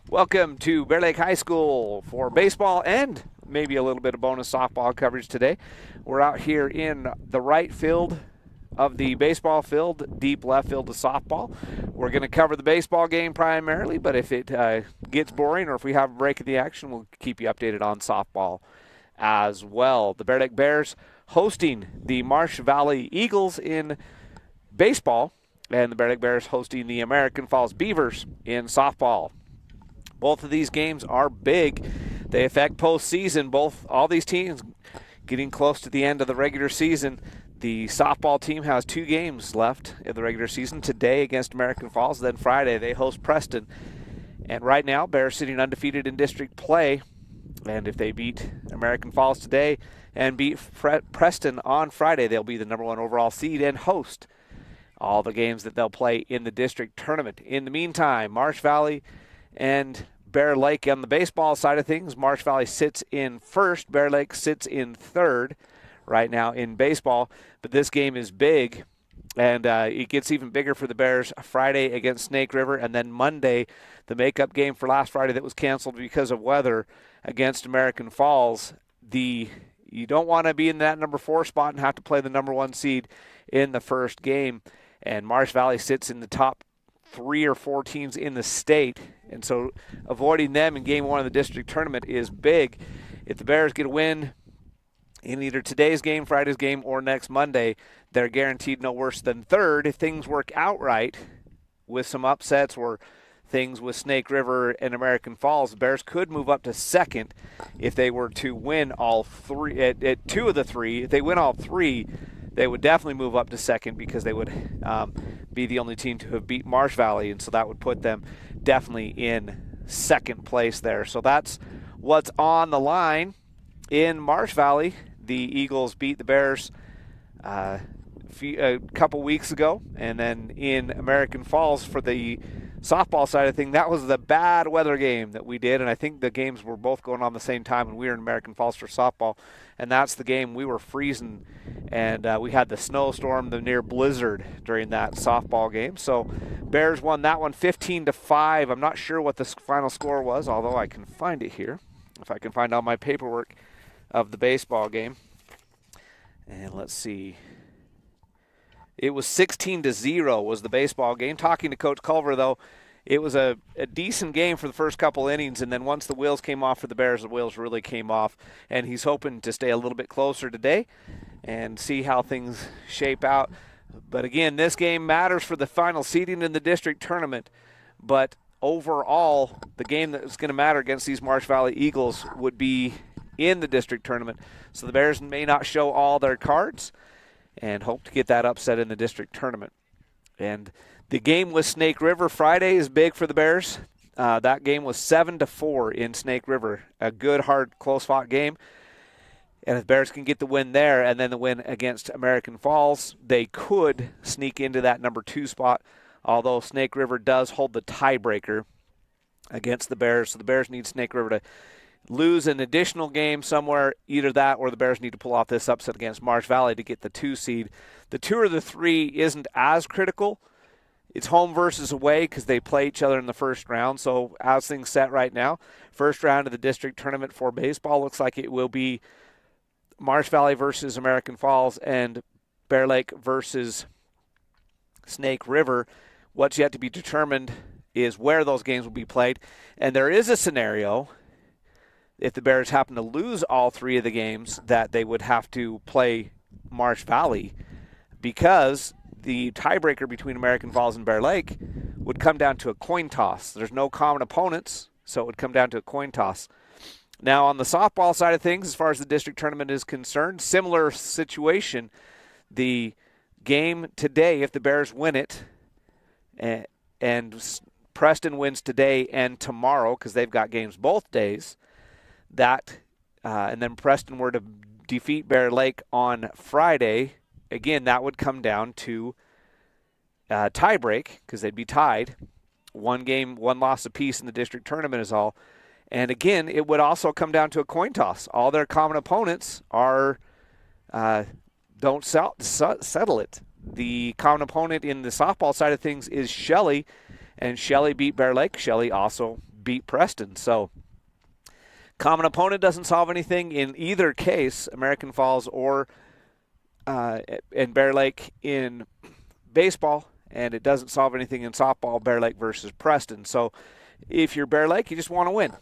Welcome to Bear Lake High School for baseball and maybe a little bit of bonus softball coverage today. We're out here in the right field of the baseball field, deep left field of softball. We're going to cover the baseball game primarily, but if it gets boring or if we have a break in the action, we'll keep you updated on softball as well. The Bear Lake Bears hosting the Marsh Valley Eagles in baseball, and the Bear Lake Bears hosting the American Falls Beavers in softball. Both of these games are big. They affect postseason. All these teams getting close to the end of the regular season. The softball team has 2 games left in the regular season. Today against American Falls, then Friday they host Preston. And right now, Bears sitting undefeated in district play. And if they beat American Falls today and beat Preston on Friday, they'll be the number 1 overall seed and host all the games that they'll play in the district tournament. In the meantime, Marsh Valley and Bear Lake on the baseball side of things. Marsh Valley sits in first. Bear Lake sits in third right now in baseball. But this game is big, and it gets even bigger for the Bears Friday against Snake River, and then Monday, the makeup game for last Friday that was canceled because of weather against American Falls. You don't want to be in that number 4 spot and have to play the number 1 seed in the first game. And Marsh Valley sits in the top 3 or 4 teams in the state, and so avoiding them in game 1 of the district tournament is big. If the Bears get a win in either today's game, Friday's game, or next Monday, they're guaranteed no worse than third. If things work out right with some upsets or things with Snake River and American Falls, the Bears could move up to second if they were to win all 3 at 2 of the 3. If they win all 3, they would definitely move up to second because they would be the only team to have beat Marsh Valley, and so that would put them definitely in second place there. So that's what's on the line in Marsh Valley. The Eagles beat the Bears a couple weeks ago, and then in American Falls for the softball side of things, that was the bad weather game that we did, and I think the games were both going on the same time when we were in American Falls for softball, and that's the game we were freezing, and we had the snowstorm, the near blizzard during that softball game. So Bears won that one 15-5. I'm not sure what the final score was, although I can find it here, if I can find all my paperwork of the baseball game. And let's see. It was 16-0 was the baseball game. Talking to Coach Culver, though, it was a decent game for the first couple innings, and then once the wheels came off for the Bears, the wheels really came off, and he's hoping to stay a little bit closer today and see how things shape out. But again, this game matters for the final seeding in the district tournament, but overall, the game that's going to matter against these Marsh Valley Eagles would be in the district tournament. So the Bears may not show all their cards and hope to get that upset in the district tournament. And the game with Snake River Friday is big for the Bears. That game was 7-4 in Snake River. A good, hard, close-fought game. And if the Bears can get the win there and then the win against American Falls, they could sneak into that number 2 spot, although Snake River does hold the tiebreaker against the Bears. So the Bears need Snake River to lose an additional game somewhere, either that or the Bears need to pull off this upset against Marsh Valley to get the 2 seed. The 2 or the 3 isn't as critical. It's home versus away because they play each other in the first round. So as things set right now, first round of the district tournament for baseball looks like it will be Marsh Valley versus American Falls and Bear Lake versus Snake River. What's yet to be determined is where those games will be played. And there is a scenario, if the Bears happen to lose all 3 of the games, that they would have to play Marsh Valley because the tiebreaker between American Falls and Bear Lake would come down to a coin toss. There's no common opponents, so it would come down to a coin toss. Now, on the softball side of things, as far as the district tournament is concerned, similar situation. The game today, if the Bears win it, and Preston wins today and tomorrow because they've got games both days, and then Preston were to defeat Bear Lake on Friday, again, that would come down to tiebreak because they'd be tied. 1 game, 1 loss apiece in the district tournament is all. And again, it would also come down to a coin toss. All their common opponents are don't settle it. The common opponent in the softball side of things is Shelley, and Shelley beat Bear Lake. Shelley also beat Preston. So common opponent doesn't solve anything in either case, American Falls or and Bear Lake in baseball, and it doesn't solve anything in softball, Bear Lake versus Preston. So if you're Bear Lake, you just want to win.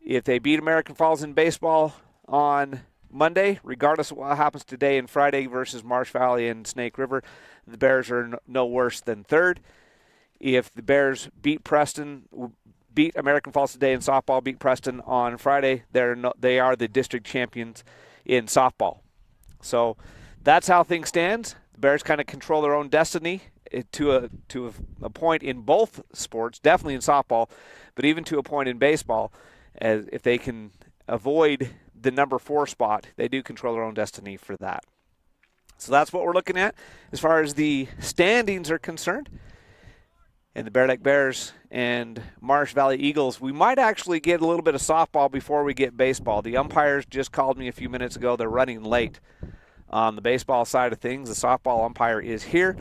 If they beat American Falls in baseball on Monday, regardless of what happens today and Friday versus Marsh Valley and Snake River, the Bears are no worse than third. If the Bears beat American Falls today in softball, beat Preston on Friday, they are the district champions in softball. So that's how things stand. The Bears kind of control their own destiny to a point in both sports, definitely in softball, but even to a point in baseball. As if they can avoid the number 4 spot, they do control their own destiny for that. So that's what we're looking at as far as the standings are concerned. And the Bear Lake Bears and Marsh Valley Eagles, we might actually get a little bit of softball before we get baseball. The umpires just called me a few minutes ago. They're running late on the baseball side of things. The softball umpire is here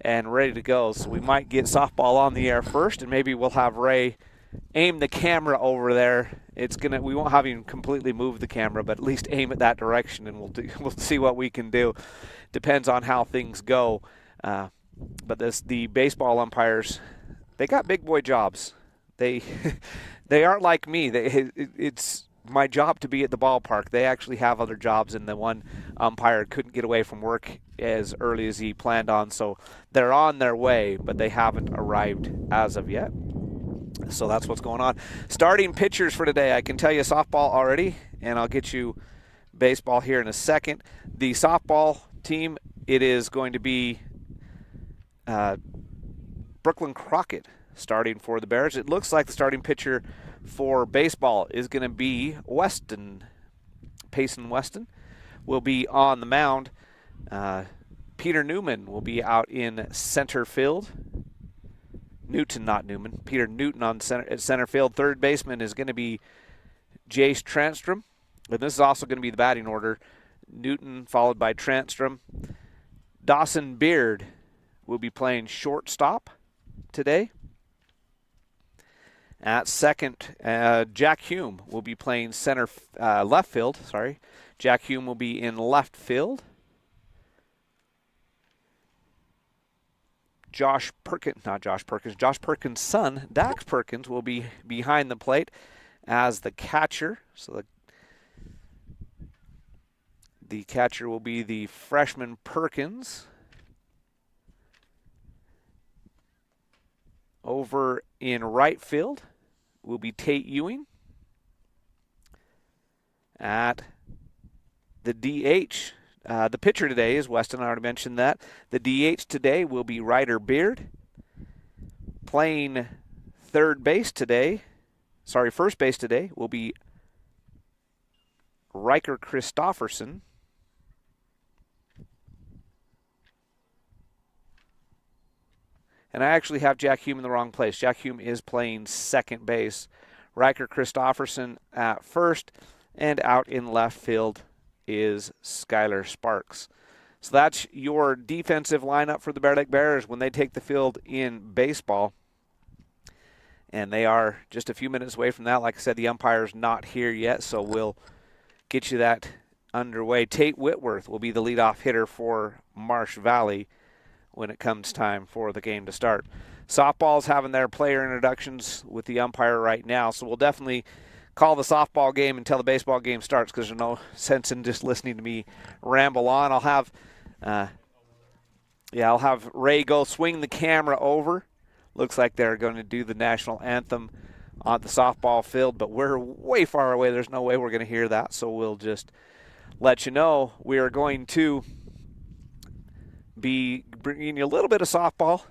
and ready to go. So we might get softball on the air first, and maybe we'll have Ray aim the camera over there. We won't have him completely move the camera, but at least aim it that direction, and we'll see what we can do. Depends on how things go. But the baseball umpires, they got big boy jobs. They aren't like me. It's my job to be at the ballpark. They actually have other jobs, and the one umpire couldn't get away from work as early as he planned on, so they're on their way, but they haven't arrived as of yet. So that's what's going on. Starting pitchers for today, I can tell you softball already, and I'll get you baseball here in a second. The softball team, it is going to be Brooklyn Crockett starting for the Bears. It looks like the starting pitcher for baseball is going to be Payson Weston will be on the mound. Peter Newman will be out in center field. Newton, not Newman. Peter Newton at center field. Third baseman is going to be Jace Transtrom. And this is also going to be the batting order. Newton followed by Transtrom. Dawson Beard will be playing shortstop today. At second, Jack Hume will be playing left field. Jack Hume will be in left field. Josh Perkins' son, Dax Perkins, will be behind the plate as the catcher. So the catcher will be the freshman Perkins. Over in right field will be Tate Ewing. At the DH, the pitcher today is Weston. I already mentioned that. The DH today will be Ryder Beard. Playing first base today will be Riker Christofferson. And I actually have Jack Hume in the wrong place. Jack Hume is playing second base. Riker Christofferson at first, and out in left field is Skylar Sparks. So that's your defensive lineup for the Bear Lake Bears when they take the field in baseball. And they are just a few minutes away from that. Like I said, the umpire's not here yet, so we'll get you that underway. Tate Whitworth will be the leadoff hitter for Marsh Valley when it comes time for the game to start. Softball's having their player introductions with the umpire right now, so we'll definitely call the softball game until the baseball game starts, because there's no sense in just listening to me ramble on. I'll have Ray go swing the camera over. Looks like they're going to do the national anthem on the softball field, but we're way far away. There's no way we're going to hear that, so we'll just let you know we are going to be bringing you a little bit of softball,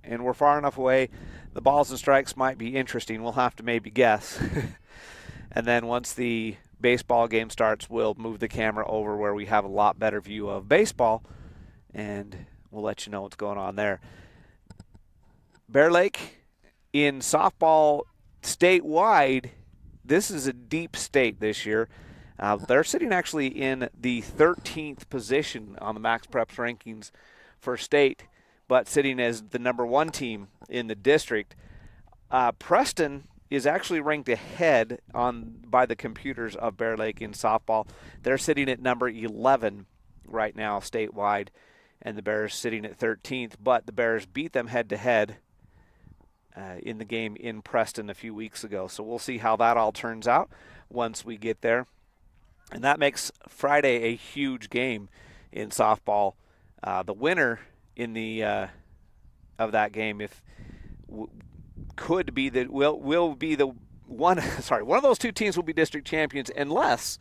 and we're far enough away. The balls and strikes might be interesting. We'll have to maybe guess. And then once the baseball game starts, we'll move the camera over where we have a lot better view of baseball, and we'll let you know what's going on there. Bear Lake in softball statewide, this is a deep state this year. They're sitting actually in the 13th position on the Max Preps rankings for state, but sitting as the number 1 team in the district. Preston is actually ranked ahead by the computers of Bear Lake in softball. They're sitting at number 11 right now statewide, and the Bears sitting at 13th. But the Bears beat them head-to-head in the game in Preston a few weeks ago. So we'll see how that all turns out once we get there. And that makes Friday a huge game in softball. The winner in the of that game, could be that will be the one. Sorry, one of those two teams will be district champions unless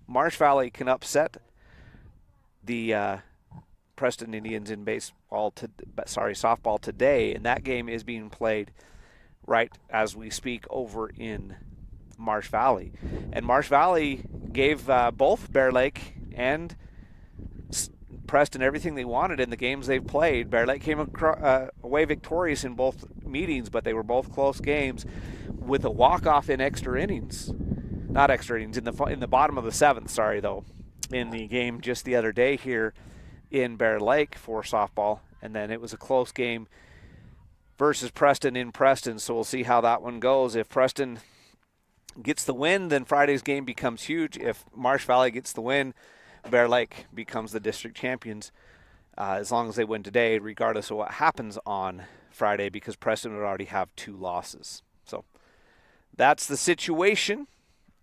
Marsh Valley can upset the Preston Indians in softball today, and that game is being played right as we speak over in Marsh Valley. And Marsh Valley gave both Bear Lake and Preston everything they wanted in the games they've played. Bear Lake came away victorious in both meetings, but they were both close games with a walk-off in extra innings. Not extra innings, in the bottom of the seventh, though, in the game just the other day here in Bear Lake for softball. And then it was a close game versus Preston in Preston, so we'll see how that one goes. If Preston gets the win, then Friday's game becomes huge. If Marsh Valley gets the win, Bear Lake becomes the district champions as long as they win today, regardless of what happens on Friday, because Preston would already have 2 losses. So that's the situation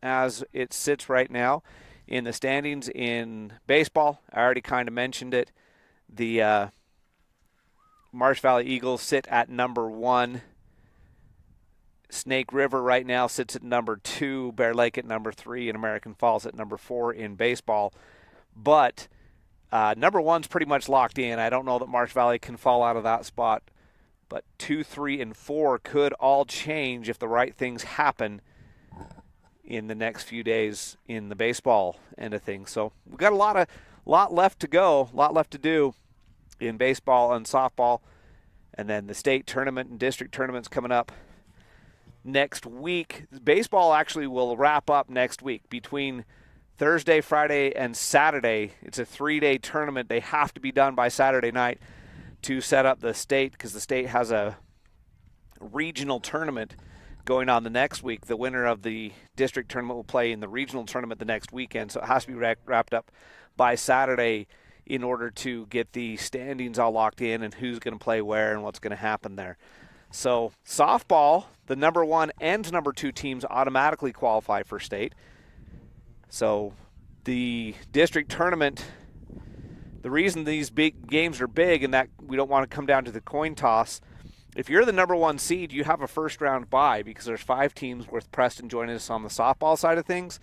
as it sits right now in the standings in baseball. I already kind of mentioned it. The Marsh Valley Eagles sit at number 1. Snake River right now sits at number 2, Bear Lake at number 3, and American Falls at number 4 in baseball. But number 1's pretty much locked in. I don't know that Marsh Valley can fall out of that spot. But 2, 3, and 4 could all change if the right things happen in the next few days in the baseball end of things. So we've got a lot left to go, a lot left to do in baseball and softball. And then the state tournament and district tournaments coming up next week. Baseball actually will wrap up next week between Thursday, Friday, and Saturday. It's a 3-day tournament. They have to be done by Saturday night to set up the state, because the state has a regional tournament going on the next week. The winner of the district tournament will play in the regional tournament the next weekend, so it has to be wrapped up by Saturday in order to get the standings all locked in and who's going to play where and what's going to happen there. So softball, the number 1 and number 2 teams automatically qualify for state. So the district tournament, the reason these big games are big and that we don't want to come down to the coin toss, if you're the number 1 seed, you have a first-round bye because there's 5 teams with Preston joining us on the softball side of things.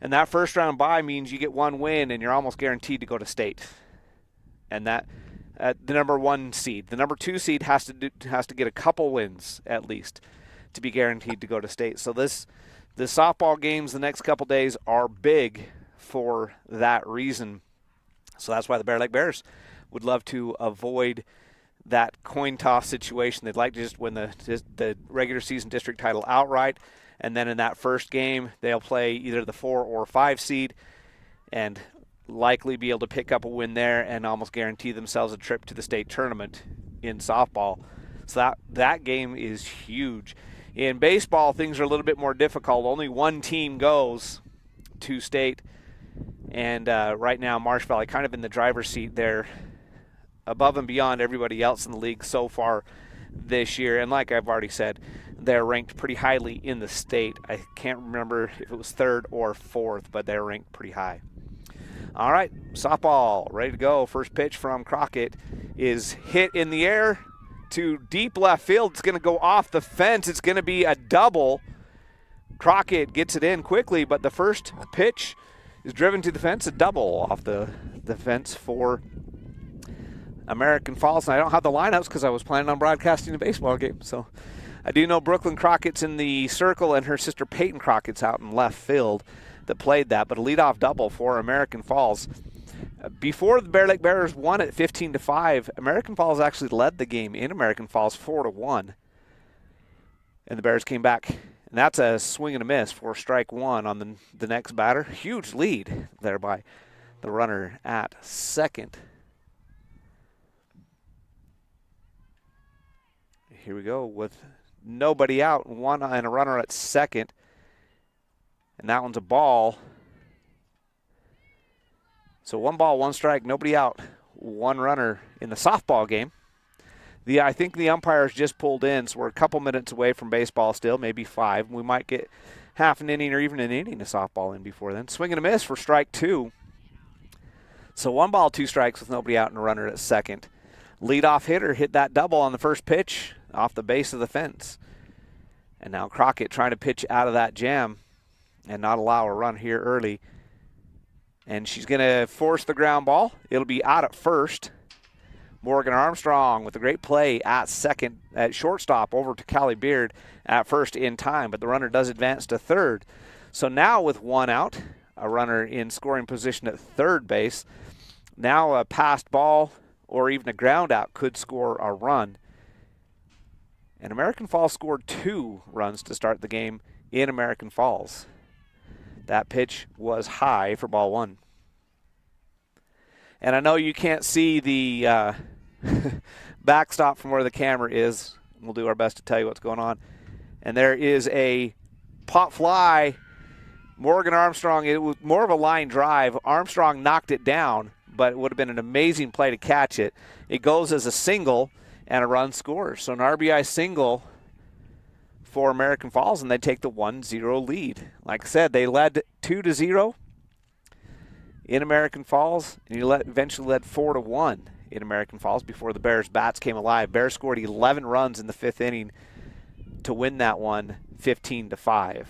And that first-round bye means you get 1 win and you're almost guaranteed to go to state. And that the number 1 seed. The number 2 seed has to get a couple wins at least to be guaranteed to go to state. So the softball games the next couple days are big for that reason. So that's why the Bear Lake Bears would love to avoid that coin toss situation. They'd like to just win the regular season district title outright, and then in that first game they'll play either the 4 or 5 seed and likely be able to pick up a win there and almost guarantee themselves a trip to the state tournament in softball. So that game is huge. In baseball, things are a little bit more difficult. Only 1 team goes to state, and right now Marsh Valley kind of in the driver's seat there, above and beyond everybody else in the league so far this year. And like I've already said, they're ranked pretty highly in the state. I can't remember if it was 3rd or 4th, but they're ranked pretty high. All right, softball, ready to go. First pitch from Crockett is hit in the air to deep left field. It's going to go off the fence. It's going to be a double. Crockett gets it in quickly, but the first pitch is driven to the fence, a double off the fence for American Falls. And I don't have the lineups because I was planning on broadcasting a baseball game. So I do know Brooklyn Crockett's in the circle and her sister Peyton Crockett's out in left field that played that, but a leadoff double for American Falls. Before the Bear Lake Bears won at 15-5, American Falls actually led the game in American Falls 4-1. And the Bears came back, and that's a swing and a miss for strike 1 on the next batter. Huge lead there by the runner at second. Here we go with nobody out, one and a runner at second. And that one's a ball. So 1 ball, 1 strike, nobody out, 1 runner in the softball game. I think the umpires just pulled in, so we're a couple minutes away from baseball still, maybe 5. We might get half an inning or even an inning of softball in before then. Swing and a miss for strike 2. So 1 ball, 2 strikes with nobody out and a runner at second. Leadoff hitter hit that double on the first pitch off the base of the fence. And now Crockett trying to pitch out of that jam and not allow a run here early. And she's going to force the ground ball. It'll be out at first. Morgan Armstrong with a great play at shortstop over to Callie Beard at first in time, but the runner does advance to third. So now with 1 out, a runner in scoring position at third base. Now a passed ball or even a ground out could score a run. And American Falls scored 2 runs to start the game in American Falls. That pitch was high for ball 1. And I know you can't see the backstop from where the camera is. We'll do our best to tell you what's going on. And there is a pop fly. Morgan Armstrong, it was more of a line drive. Armstrong knocked it down, but it would have been an amazing play to catch it. It goes as a single, and a run scores. So an RBI single for American Falls, and they take the 1-0 lead. Like I said, they led 2-0 in American Falls, and you eventually led 4-1 in American Falls before the Bears' bats came alive. Bears scored 11 runs in the 5th inning to win that one 15-5.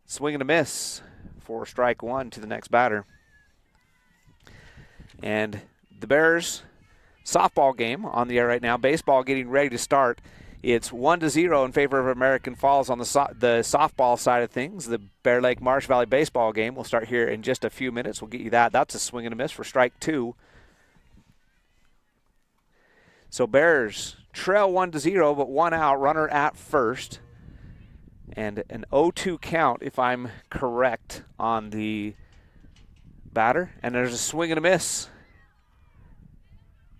Swing and a miss for strike 1 to the next batter. And the Bears softball game on the air right now. Baseball getting ready to start. It's 1-0 in favor of American Falls on the softball side of things. The Bear Lake Marsh Valley baseball game will start here in just a few minutes. We'll get you that. That's a swing and a miss for strike 2. So Bears trail 1-0, but 1 out, runner at first. And an 0-2 count, if I'm correct, on the batter. And there's a swing and a miss.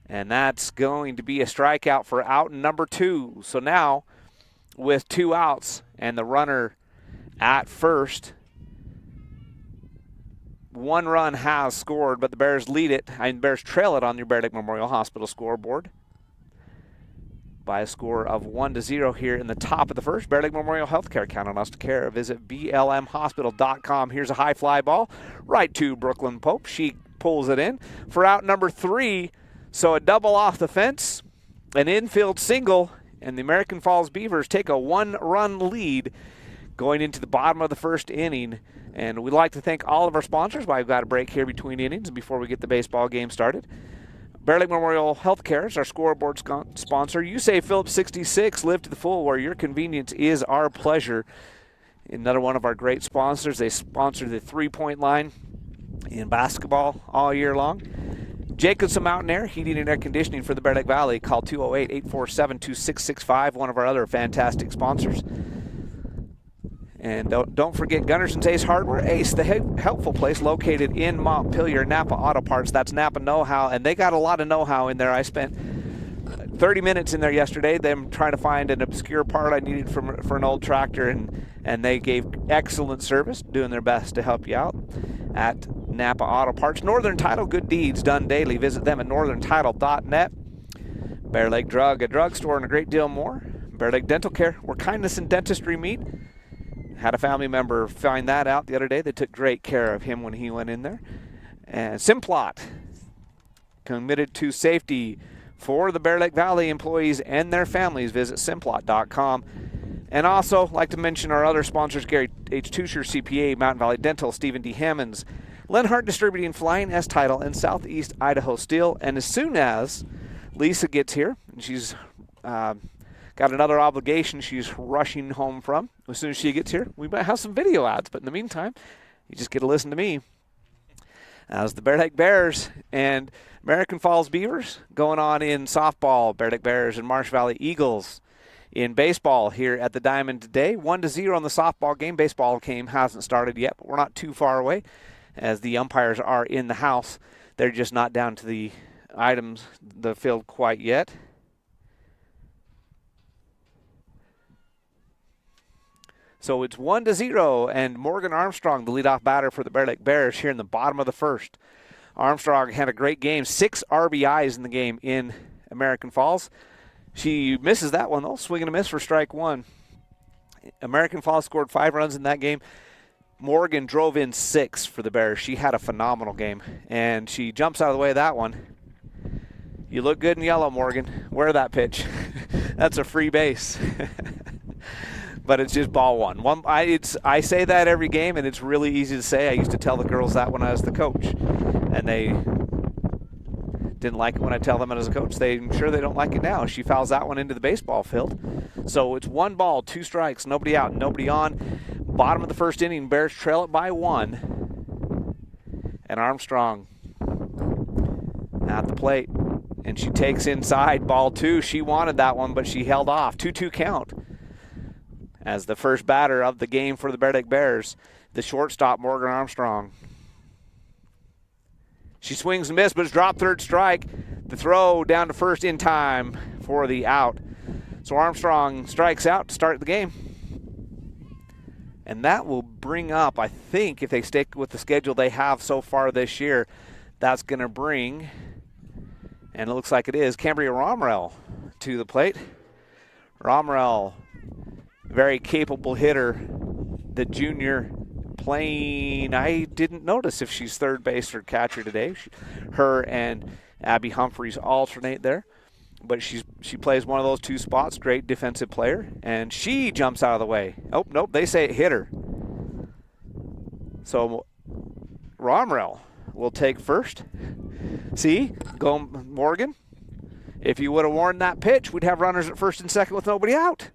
And that's going to be a strikeout for out number 2. So now, with 2 outs and the runner at first, 1 run has scored, but the Bears lead it, and Bears trail it on your Bear Lake Memorial Hospital scoreboard by a score of 1-0 here in the top of the first. Bear Lake Memorial Healthcare, count on us to care. Visit blmhospital.com. Here's a high fly ball right to Brooklyn Pope. She pulls it in for out number 3. So a double off the fence, an infield single, and the American Falls Beavers take a 1-run lead going into the bottom of the first inning. And we'd like to thank all of our sponsors. We've got a break here between innings before we get the baseball game started. Bear Lake Memorial Healthcare is our scoreboard sponsor. You say Phillips 66, live to the full, where your convenience is our pleasure. Another one of our great sponsors. They sponsor the 3-point line in basketball all year long. Jacobson Mountain Air, heating and air conditioning for the Bear Lake Valley. Call 208-847-2665, one of our other fantastic sponsors. And don't forget Gunnarson's Ace Hardware. Ace, the helpful place located in Montpelier, Napa Auto Parts. That's Napa know-how, and they got a lot of know-how in there. I spent 30 minutes in there yesterday, them trying to find an obscure part I needed for an old tractor, and they gave excellent service, doing their best to help you out at Napa Auto Parts. Northern Title, good deeds done daily. Visit them at northerntitle.net. Bear Lake Drug, a drugstore, and a great deal more. Bear Lake Dental Care, where kindness and dentistry meet. Had a family member find that out the other day. They took great care of him when he went in there. And Simplot, committed to safety for the Bear Lake Valley employees and their families. Visit simplot.com. And also, like to mention our other sponsors, Gary H. Tusher, CPA, Mountain Valley Dental, Stephen D. Hammonds, Lenhart Distributing, Flying S Title, and Southeast Idaho Steel. And as soon as Lisa gets here, and she's got another obligation she's rushing home from. As soon as she gets here, we might have some video ads. But in the meantime, you just get to listen to me. As the Bear Lake Bears and American Falls Beavers going on in softball, Bear Lake Bears and Marsh Valley Eagles in baseball here at the Diamond today. 1-0 on the softball game. Baseball game hasn't started yet, but we're not too far away as the umpires are in the house. They're just not down to the field quite yet. So it's 1-0, and Morgan Armstrong, the leadoff batter for the Bear Lake Bears here in the bottom of the first. Armstrong had a great game, 6 RBIs in the game in American Falls. She misses that one, though, swing and a miss for strike one. American Falls scored 5 runs in that game. Morgan drove in 6 for the Bears. She had a phenomenal game, and she jumps out of the way of that one. You look good in yellow, Morgan. Wear that pitch. That's a free base. But it's just ball one. I say that every game, and it's really easy to say. I used to tell the girls that when I was the coach, and they didn't like it when I tell them it as a coach. I'm sure they don't like it now. She fouls that one into the baseball field. So it's 1 ball, 2 strikes, nobody out, nobody on. Bottom of the first inning, Bears trail it by 1. And Armstrong at the plate. And she takes inside, ball 2. She wanted that one, but she held off. 2-2 count. As the first batter of the game for the Bear Lake Bears, the shortstop, Morgan Armstrong. She swings and misses, but it's dropped, third strike. The throw down to first in time for the out. So Armstrong strikes out to start the game. And that will bring up, I think, if they stick with the schedule they have so far this year, that's going to bring, and it looks like it is, Cambria Romrell to the plate. Romrell, very capable hitter. The junior playing, I didn't notice if she's third base or catcher today. Her and Abby Humphreys alternate there. But she plays one of those 2 spots, great defensive player, and she jumps out of the way. Oh, nope, they say it hit her. So Romrell will take first. See, go Morgan. If you would have warned that pitch, we'd have runners at first and second with nobody out.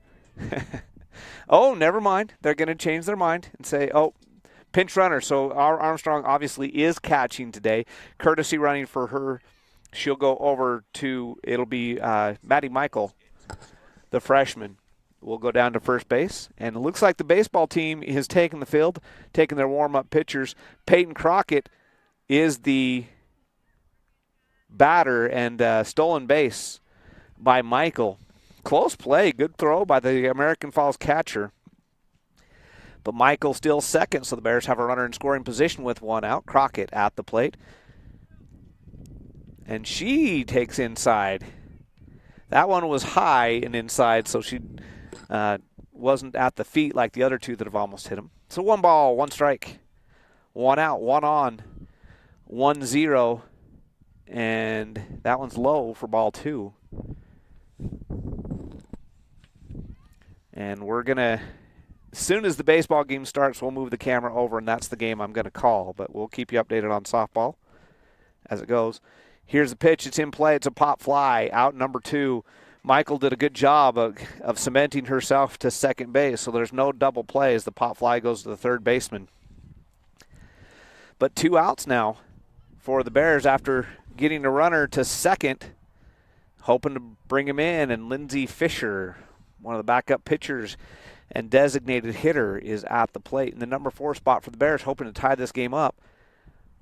Oh, never mind. They're going to change their mind and say, oh, pinch runner. So our Armstrong obviously is catching today. Courtesy running for her. She'll go over to, it'll be Maddie Michael, the freshman, will go down to first base. And it looks like the baseball team has taken the field, taking their warm-up pitchers. Peyton Crockett is the batter, and stolen base by Michael. Close play, good throw by the American Falls catcher. But Michael still second, so the Bears have a runner in scoring position with 1 out. Crockett at the plate. And she takes inside. That one was high and inside, so she wasn't at the feet like the other 2 that have almost hit him. So 1 ball, 1 strike, 1 out, 1 on, 1-0. And that one's low for ball 2. And we're going to, as soon as the baseball game starts, we'll move the camera over, and that's the game I'm going to call. But we'll keep you updated on softball as it goes. Here's the pitch. It's in play. It's a pop fly. Out number 2. Michael did a good job of cementing herself to second base, so there's no double play as the pop fly goes to the third baseman. But 2 outs now for the Bears after getting a runner to second, hoping to bring him in. And Lindsay Fisher, one of the backup pitchers and designated hitter, is at the plate in the number 4 spot for the Bears, hoping to tie this game up.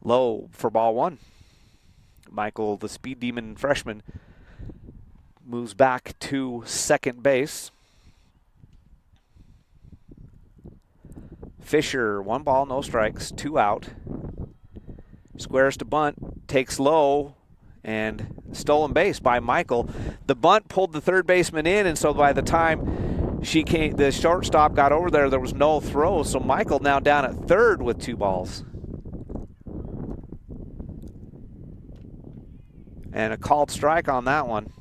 Low for ball 1. Michael, the speed demon freshman, moves back to second base. Fisher, 1 ball, no strikes, 2 out. Squares to bunt, takes low, and stolen base by Michael. The bunt pulled the third baseman in, and so by the time the shortstop got over there was no throw. So Michael now down at third with 2 balls. And a called strike on that one.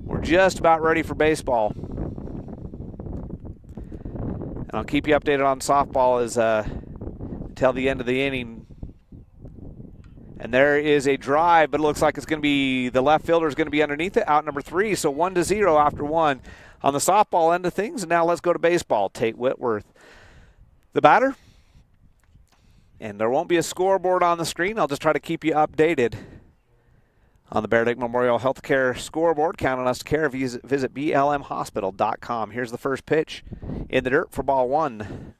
We're just about ready for baseball. And I'll keep you updated on softball as until the end of the inning. And there is a drive, but it looks like it's going to be, the left fielder is going to be underneath it, out number 3. So 1-0 after 1 on the softball end of things. And now let's go to baseball. Tate Whitworth, the batter. And there won't be a scoreboard on the screen. I'll just try to keep you updated on the Bear Lake Memorial Healthcare scoreboard. Count on us to care. Visit blmhospital.com. Here's the first pitch in the dirt for ball 1.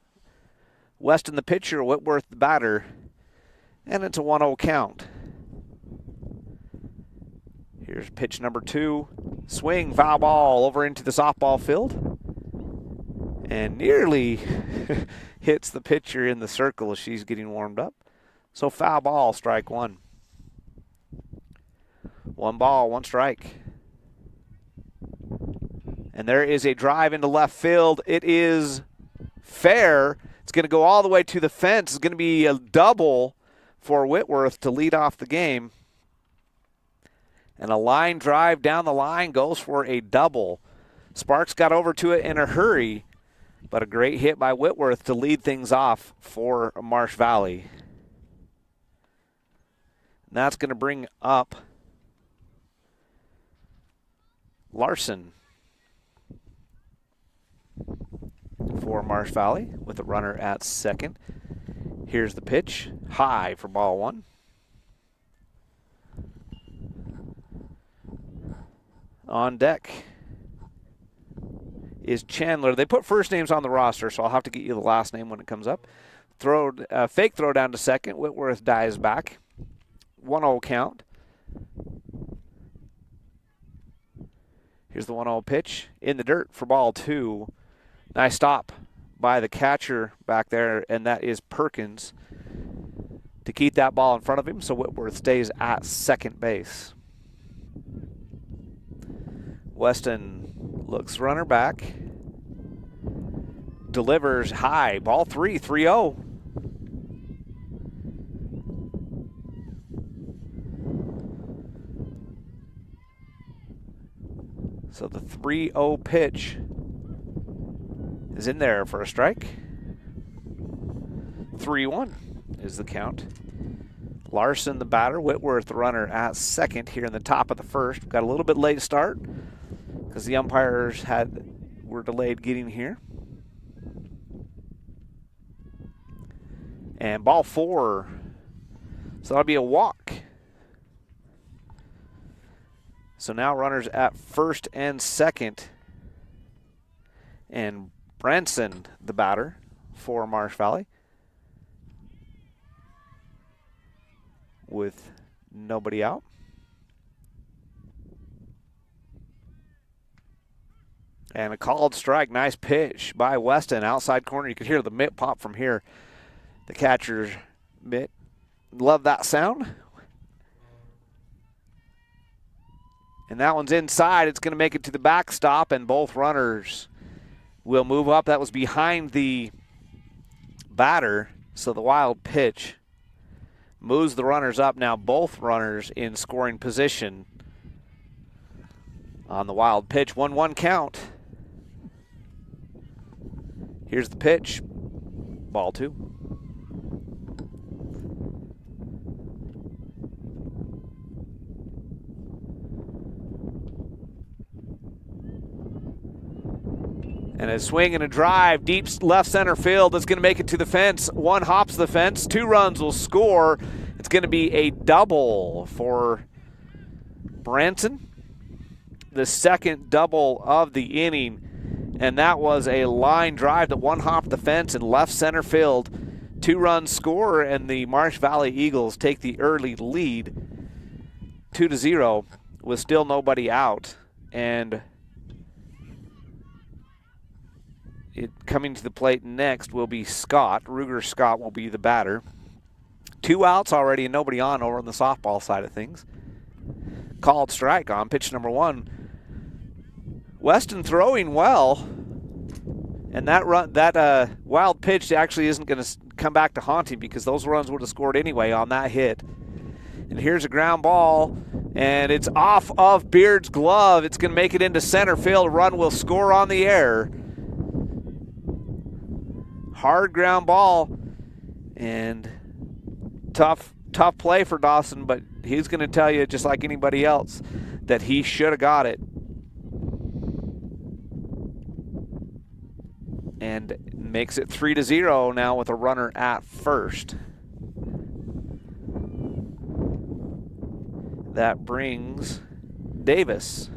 Weston the pitcher, Whitworth the batter, and it's a 1-0 count. Here's pitch number 2. Swing, foul ball over into the softball field. and nearly hits the pitcher in the circle as she's getting warmed up. So foul ball, strike one. 1 ball, 1 strike. And there is a drive into left field. It is fair. It's going to go all the way to the fence. It's going to be a double for Whitworth to lead off the game. And a line drive down the line goes for a double. Sparks got over to it in a hurry, but a great hit by Whitworth to lead things off for Marsh Valley. And that's going to bring up Larson for Marsh Valley with a runner at second. Here's the pitch, high for ball one. On deck is Chandler. They put first names on the roster, so I'll have to get you the last name when it comes up. Fake throw down to second. Whitworth dives back. 1-0 count. Here's the 1-0 pitch in the dirt for ball two. Nice stop by the catcher back there, and that is Perkins to keep that ball in front of him, so Whitworth stays at second base. Weston looks runner back. Delivers high. Ball three, 3-0. So the 3-0 pitch is in there for a strike. 3-1 is the count. Larson, the batter. Whitworth, the runner at second here in the top of the first. We've got a little bit late start because the umpires were delayed getting here. And ball four. So that'll be a walk. So now runners at first and second. And Branson, the batter for Marsh Valley, with nobody out. And a called strike. Nice pitch by Weston. Outside corner. You could hear the mitt pop from here. The catcher's mitt. Love that sound. And that one's inside. It's going to make it to the backstop, and both runners will move up. That was behind the batter, so the wild pitch moves the runners up. Now both runners in scoring position on the wild pitch. 1-1 count. Here's the pitch. Ball two. And a swing and a drive, deep left center field. That's going to make it to the fence. One hops the fence. 2 runs will score. It's going to be a double for Branson. The second double of the inning. And that was a line drive that one hopped the fence in left center field. 2 runs score, and the Marsh Valley Eagles take the early lead 2-0 with still nobody out. And coming to the plate next will be Scott. Ruger Scott will be the batter. 2 outs already and nobody on over on the softball side of things. Called strike on pitch number 1. Weston throwing well, and that wild pitch actually isn't going to come back to haunt him because those runs would have scored anyway on that hit. And here's a ground ball, and it's off of Beard's glove. It's going to make it into center field. Run will score on the air. Hard ground ball, and tough play for Dawson, but he's going to tell you, just like anybody else, that he should have got it. And makes it 3-0 now with a runner at first. That brings Davis.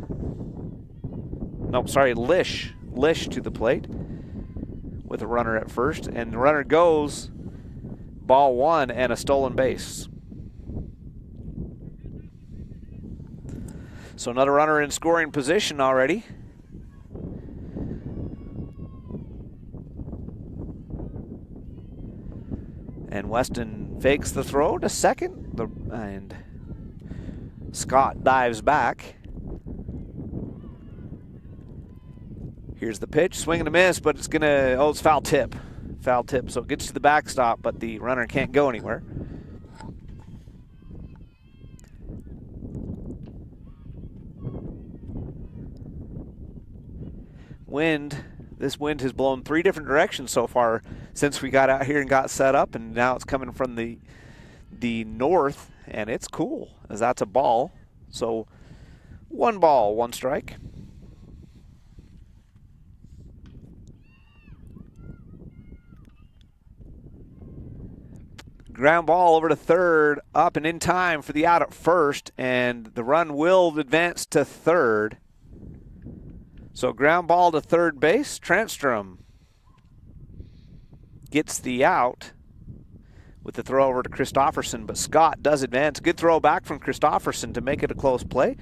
Lish to the plate with a runner at first. And the runner goes, ball 1 and a stolen base. So another runner in scoring position already. And Weston fakes the throw to second, and Scott dives back. Here's the pitch, swing and a miss, but it's it's foul tip. Foul tip, so it gets to the backstop, but the runner can't go anywhere. This wind has blown 3 different directions so far since we got out here and got set up, and now it's coming from the north, and it's cool, as that's a ball. So 1 ball, 1 strike. Ground ball over to third, up and in time for the out at first, and the run will advance to third. So ground ball to third base. Transtrom gets the out with the throw over to Christofferson, but Scott does advance. Good throw back from Christofferson to make it a close play,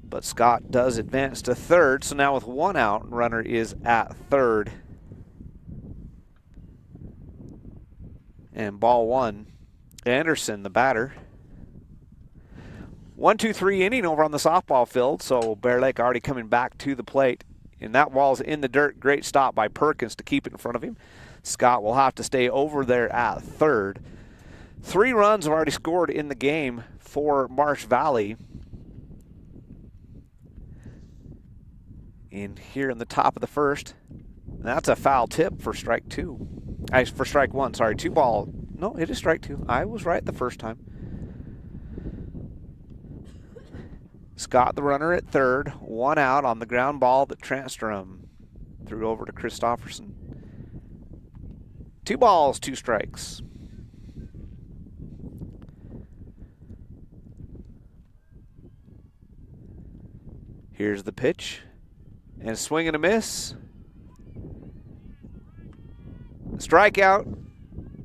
but Scott does advance to third. So now with 1 out, runner is at third. And ball 1. Anderson, the batter. 1-2-3 inning over on the softball field, so Bear Lake already coming back to the plate. And that ball's in the dirt. Great stop by Perkins to keep it in front of him. Scott will have to stay over there at third. 3 runs have already scored in the game for Marsh Valley. And here in the top of the first, that's a foul tip for strike 2. For strike 1, sorry. 2 ball. No, it is strike 2. I was right the first time. Scott, the runner at third, 1 out on the ground ball that Transtrom threw over to Christofferson. 2 balls, 2 strikes. Here's the pitch, and a swing and a miss. Strikeout,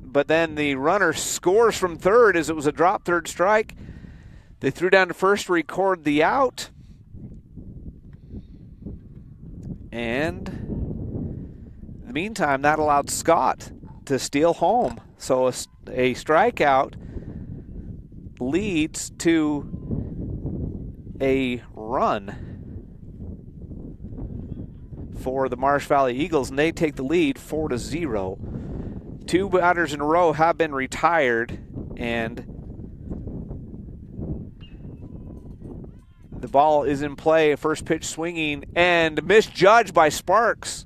but then the runner scores from third as it was a drop third strike. They threw down to first to record the out. And in the meantime, that allowed Scott to steal home. So a strikeout leads to a run for the Marsh Valley Eagles, and they take the lead 4-0. 2 batters in a row have been retired, and the ball is in play. First pitch swinging and misjudged by Sparks.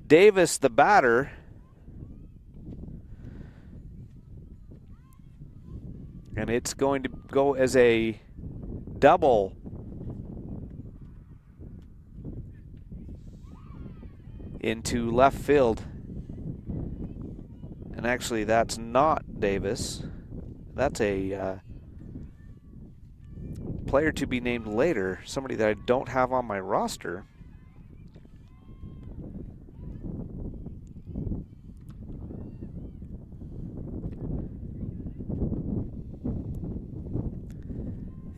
Davis, the batter. And it's going to go as a double. Into left field. And actually, that's not Davis. That's a player to be named later, somebody that I don't have on my roster.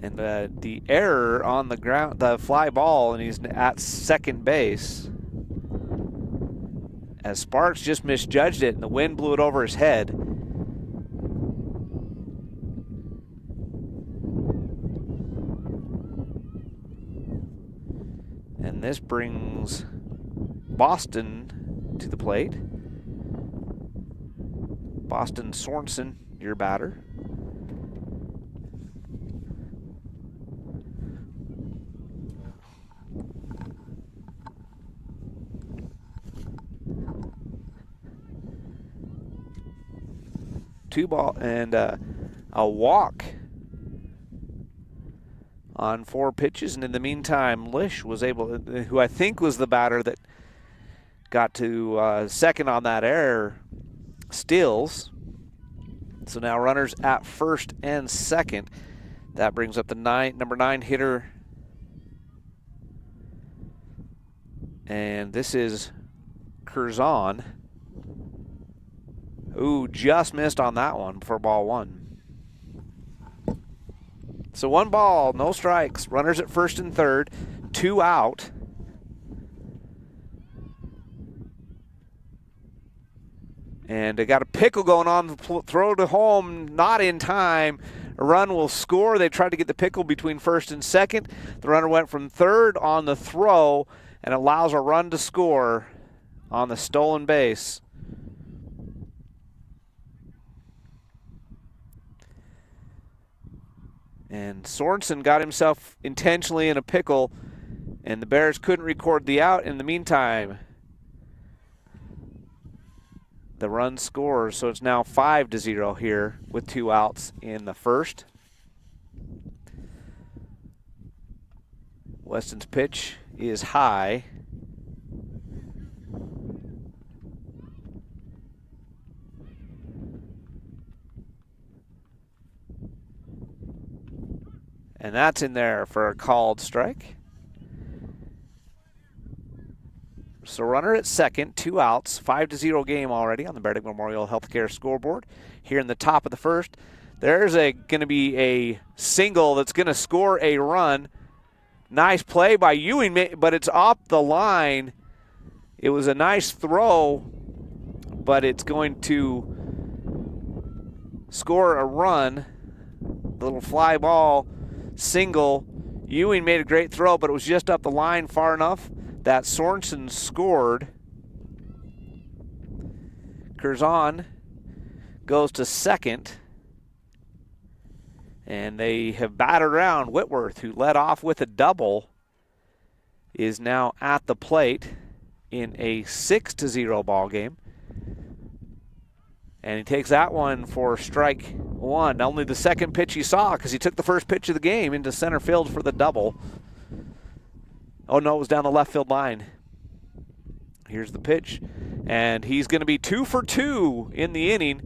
And the error on the ground, the fly ball, and he's at second base. As Sparks just misjudged it, and the wind blew it over his head. And this brings Boston to the plate. Boston Sorensen, your batter. Two ball and a walk on 4 pitches, and in the meantime, Lish was able, who I think was the batter that got to second on that error, steals. So now runners at first and second. That brings up the number 9 hitter, and this is Curzon. Ooh, just missed on that one for ball 1. So 1 ball, no strikes. Runners at first and third, 2 out. And they got a pickle going on. Throw to home, not in time. A run will score. They tried to get the pickle between first and second. The runner went from third on the throw and allows a run to score on the stolen base. And Sorensen got himself intentionally in a pickle, and the Bears couldn't record the out. In the meantime, the run scores, so it's now 5-0 here with 2 outs in the first. Weston's pitch is high. And that's in there for a called strike. So runner at second, 2 outs, 5-0 game already on the Beardick Memorial Healthcare scoreboard. Here in the top of the first, there's going to be a single that's going to score a run. Nice play by Ewing, but it's up the line. It was a nice throw, but it's going to score a run. Little fly ball, single. Ewing made a great throw, but it was just up the line far enough that Sorensen scored. Curzon goes to second. And they have battered around. Whitworth, who led off with a double, is now at the plate in a 6-0 ball game. And he takes that one for strike one. Only the second pitch he saw, because he took the first pitch of the game into center field for the double. Oh no, it was down the left field line. Here's the pitch. And he's going to be 2 for 2 in the inning.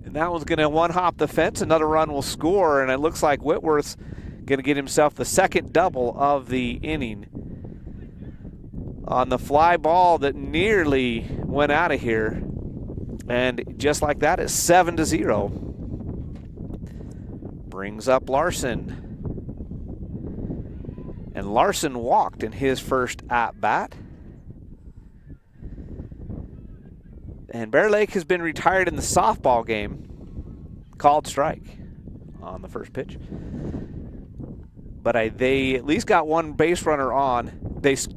And that one's going to one-hop the fence. Another run will score, and it looks like Whitworth's going to get himself the second double of the inning on the fly ball that nearly went out of here. And just like that, it's 7-0. Brings up Larson. And Larson walked in his first at-bat. And Bear Lake has been retired in the softball game. Called strike on the first pitch. But they at least got one base runner on. It's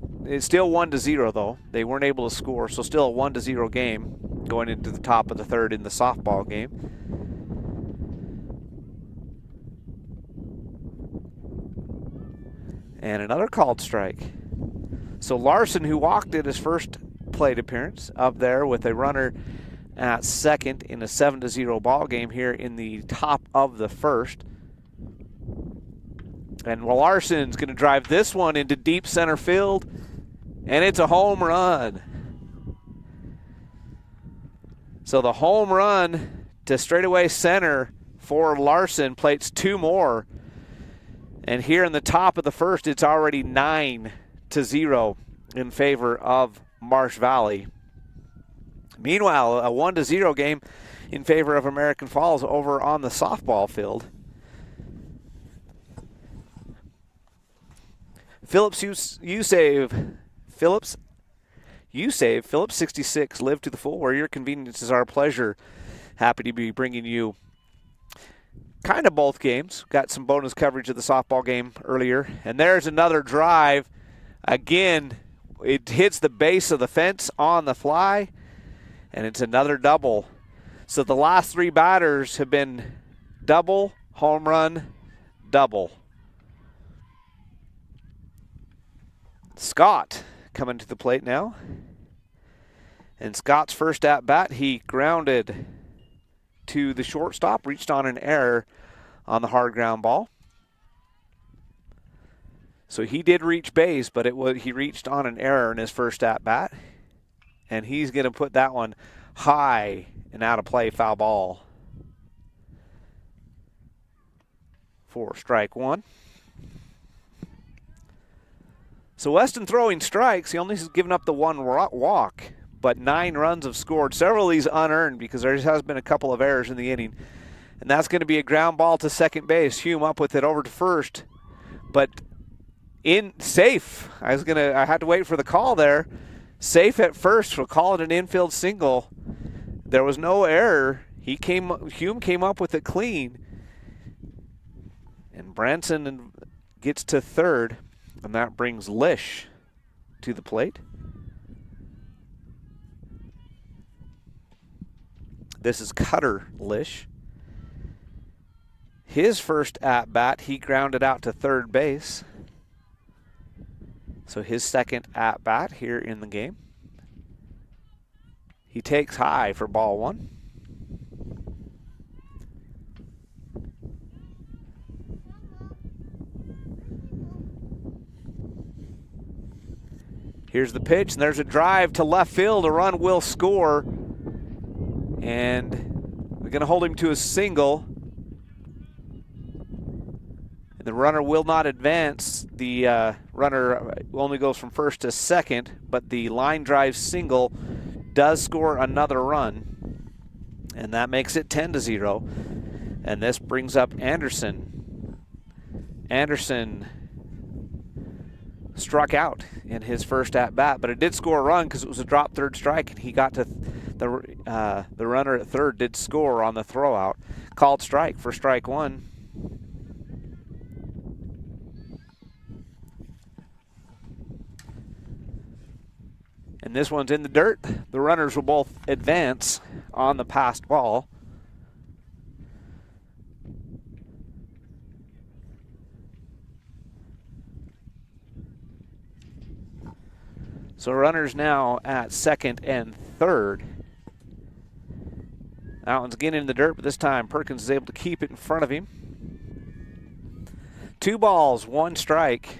still 1-0 though. They weren't able to score, so still a 1-0 game going into the top of the third in the softball game. And another called strike. So Larson, who walked in his first plate appearance, up there with a runner at second in a 7-0 ball game here in the top of the first. And Larson's going to drive this one into deep center field, and it's a home run. So the home run to straightaway center for Larson plates 2 more. And here in the top of the first, it's already 9-0 in favor of Marsh Valley. Meanwhile, a 1-0 game in favor of American Falls over on the softball field. Phillips 66, live to the full, where your convenience is our pleasure. Happy to be bringing you kind of both games. Got some bonus coverage of the softball game earlier. And there's another drive. Again, it hits the base of the fence on the fly, and it's another double. So the last 3 batters have been double, home run, double. Scott coming to the plate now. And Scott's first at-bat, he grounded to the shortstop, reached on an error on the hard ground ball. So he did reach base, but he reached on an error in his first at-bat. And he's going to put that one high and out of play, foul ball for strike one. So Weston throwing strikes. He only has given up the 1 walk, but 9 runs have scored. Several of these unearned because there has been a couple of errors in the inning. And that's going to be a ground ball to second base. Hume up with it over to first, but in safe. I had to wait for the call there. Safe at first. We'll call it an infield single. There was no error. Hume came up with it clean. And Branson gets to third, and that brings Lish to the plate. This is Cutter Lish. His first at-bat, he grounded out to third base. So his second at-bat here in the game. He takes high for ball one. Here's the pitch, and there's a drive to left field. A run will score. And we're going to hold him to a single. And the runner will not advance. The runner only goes from first to second, but the line drive single does score another run. And that makes it 10-0. And this brings up Anderson. Anderson struck out in his first at-bat, but it did score a run because it was a drop third strike, and he got to the runner at third did score on the throwout. Called strike for strike one. And this one's in the dirt. The runners will both advance on the passed ball. So runners now at second and third. That one's again in the dirt, but this time Perkins is able to keep it in front of him. 2 balls, 1 strike.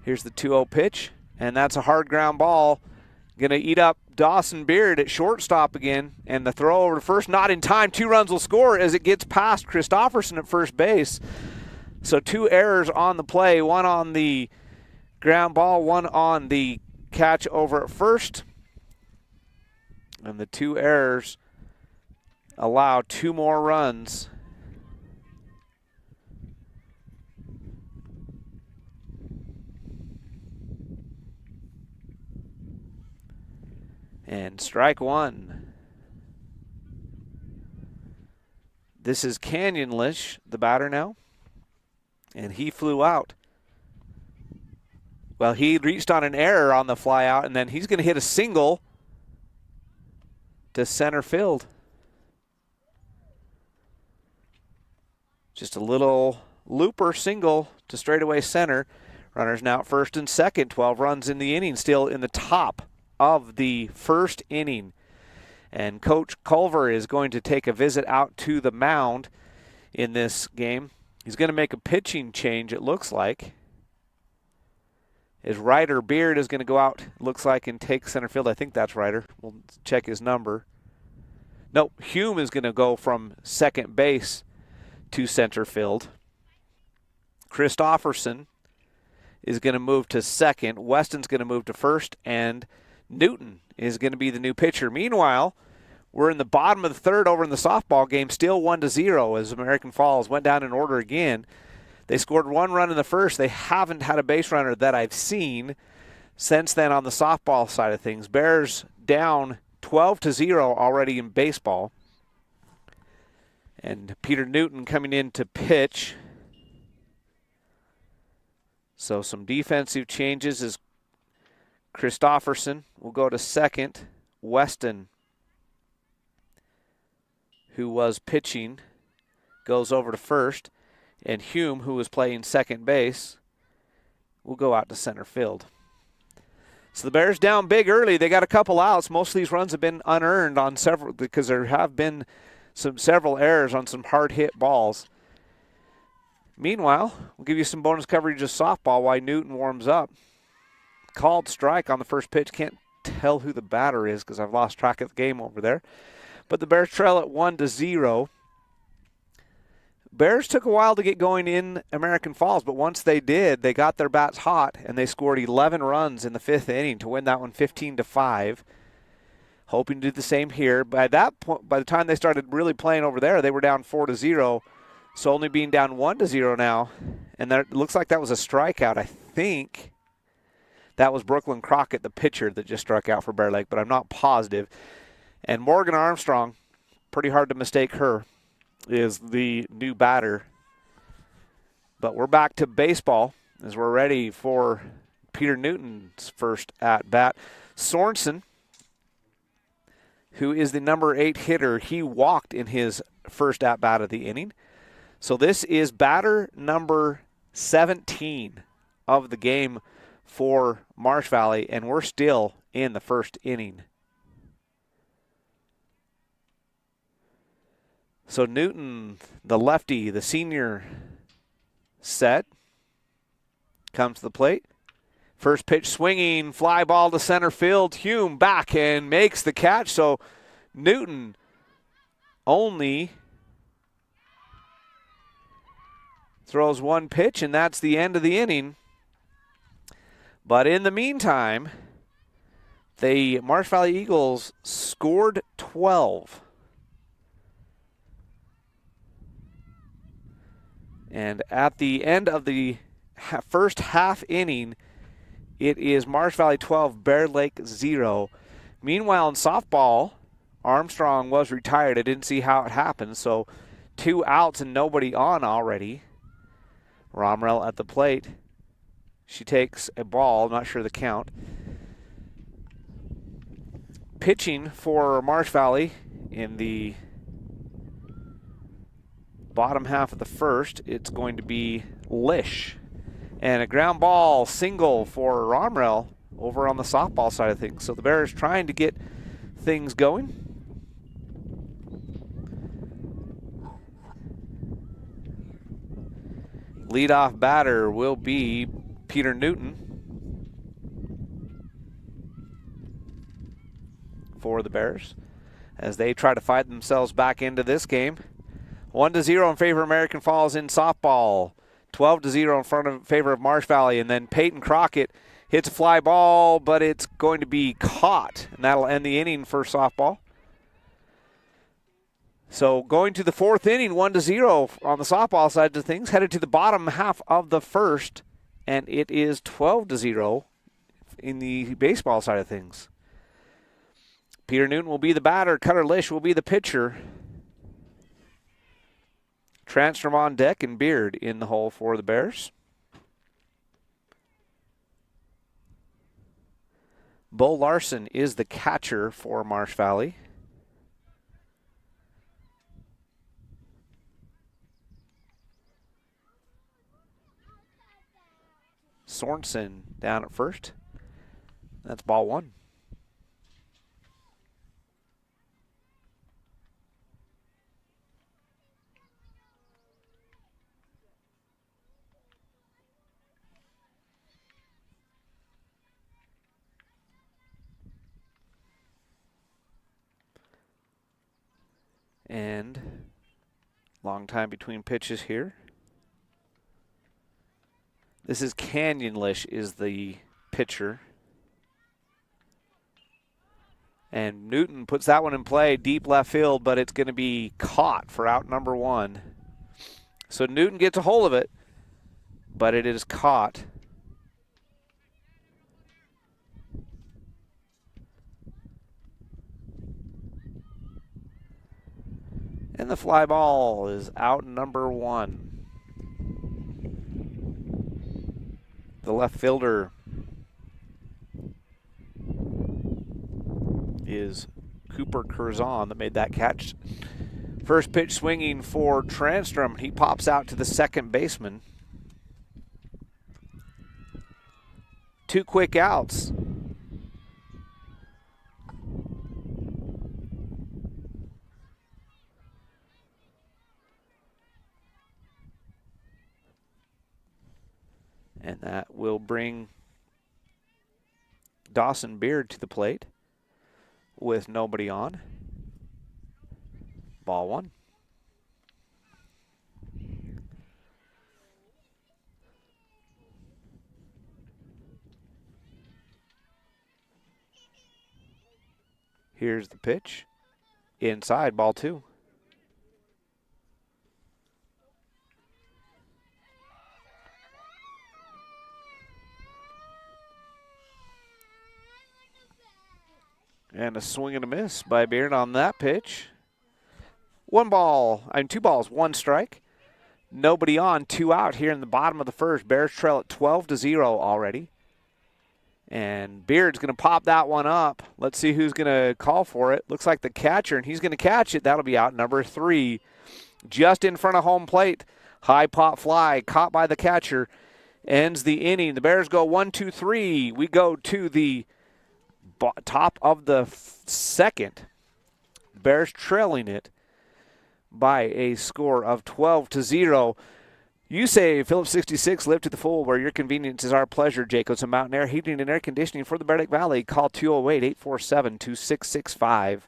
Here's the 2-0 pitch, and that's a hard ground ball. Gonna eat up Dawson Beard at shortstop again, and the throw over to first, not in time. 2 runs will score as it gets past Christofferson at first base. So 2 errors on the play, 1 on the ground ball, 1 on the catch over at first. And the 2 errors allow 2 more runs. And strike one. This is Canyon Lish, the batter now. And he flew out. Well, he reached on an error on the fly out, and then he's going to hit a single to center field. Just a little looper single to straightaway center. Runners now at first and second. 12 runs in the inning, still in the top of the first inning. And Coach Culver is going to take a visit out to the mound in this game. He's going to make a pitching change, it looks like. His Ryder Beard is going to go out, looks like, and take center field. I think that's Ryder. We'll check his number. Nope, Hume is going to go from second base to center field. Christofferson is going to move to second. Weston's going to move to first, and Newton is going to be the new pitcher. Meanwhile, we're in the bottom of the third over in the softball game, still 1-0 as American Falls went down in order again. They scored 1 run in the first. They haven't had a base runner that I've seen since then on the softball side of things. Bears down 12-0 already in baseball. And Peter Newton coming in to pitch. So some defensive changes as Christofferson will go to second. Weston, who was pitching, goes over to first. And Hume, who was playing second base, will go out to center field. So the Bears down big early. They got a couple outs. Most of these runs have been unearned on several, because there have been several errors on some hard hit balls. Meanwhile, we'll give you some bonus coverage of softball while Newton warms up. Called strike on the first pitch. Can't tell who the batter is because I've lost track of the game over there. But the Bears trail at 1-0. Bears took a while to get going in American Falls, but once they did, they got their bats hot, and they scored 11 runs in the 5th inning to win that one 15-5. Hoping to do the same here. By that point, by the time they started really playing over there, they were down 4-0, so only being down 1-0 now. And it looks like that was a strikeout, I think. That was Brooklyn Crockett, the pitcher, that just struck out for Bear Lake, but I'm not positive. And Morgan Armstrong, pretty hard to mistake her, is the new batter. But we're back to baseball as we're ready for Peter Newton's first at-bat. Sorensen, who is the number 8 hitter, he walked in his first at-bat of the inning. So this is batter number 17 of the game for Marsh Valley, and we're still in the first inning. So Newton, the lefty, the senior, set, comes to the plate. First pitch swinging, fly ball to center field. Hume back and makes the catch. So Newton only throws one pitch, and that's the end of the inning. But in the meantime, the Marsh Valley Eagles scored 12. And at the end of the first half inning, it is Marsh Valley 12, Bear Lake 0. Meanwhile, in softball, Armstrong was retired. I didn't see how it happened, so 2 outs and nobody on already. Romrell at the plate. She takes a ball, not sure the count. Pitching for Marsh Valley in the bottom half of the first, it's going to be Lish. And a ground ball single for Romrell over on the softball side of things. So the Bears trying to get things going. Leadoff batter will be Peter Newton for the Bears as they try to fight themselves back into this game. 1-0 in favor of American Falls in softball. 12-0 in favor of Marsh Valley. And then Peyton Crockett hits a fly ball, but it's going to be caught. And that'll end the inning for softball. So going to the 4th inning, 1-0 on the softball side of things. Headed to the bottom half of the first. And it is 12-0 in the baseball side of things. Peter Newton will be the batter. Cutter Lish will be the pitcher. Transtrom on deck and Beard in the hole for the Bears. Bo Larson is the catcher for Marsh Valley. Sorensen down at first. That's ball 1. And long time between pitches here. This is Canyon Lish is the pitcher. And Newton puts that one in play, deep left field, but it's going to be caught for out number 1. So Newton gets a hold of it, but it is caught. And the fly ball is out number 1. The left fielder is Cooper Curzon that made that catch. First pitch swinging for Transtrom. He pops out to the second baseman. 2 quick outs. And that will bring Dawson Beard to the plate with nobody on. Ball 1. Here's the pitch. Inside, ball 2. And a swing and a miss by Beard on that pitch. 2 balls, 1 strike. Nobody on, 2 out here in the bottom of the first. Bears trail at 12-0 already. And Beard's going to pop that one up. Let's see who's going to call for it. Looks like the catcher, and he's going to catch it. That'll be out number 3. Just in front of home plate. High pop fly, caught by the catcher. Ends the inning. The Bears go 1-2-3. We go to the top of the second. Bears trailing it by a score of 12-0. You say Phillips 66, live to the full, where your convenience is our pleasure. Jacobs and Mountain Air Heating and Air Conditioning for the Bear Lake Valley. Call 208-847-2665.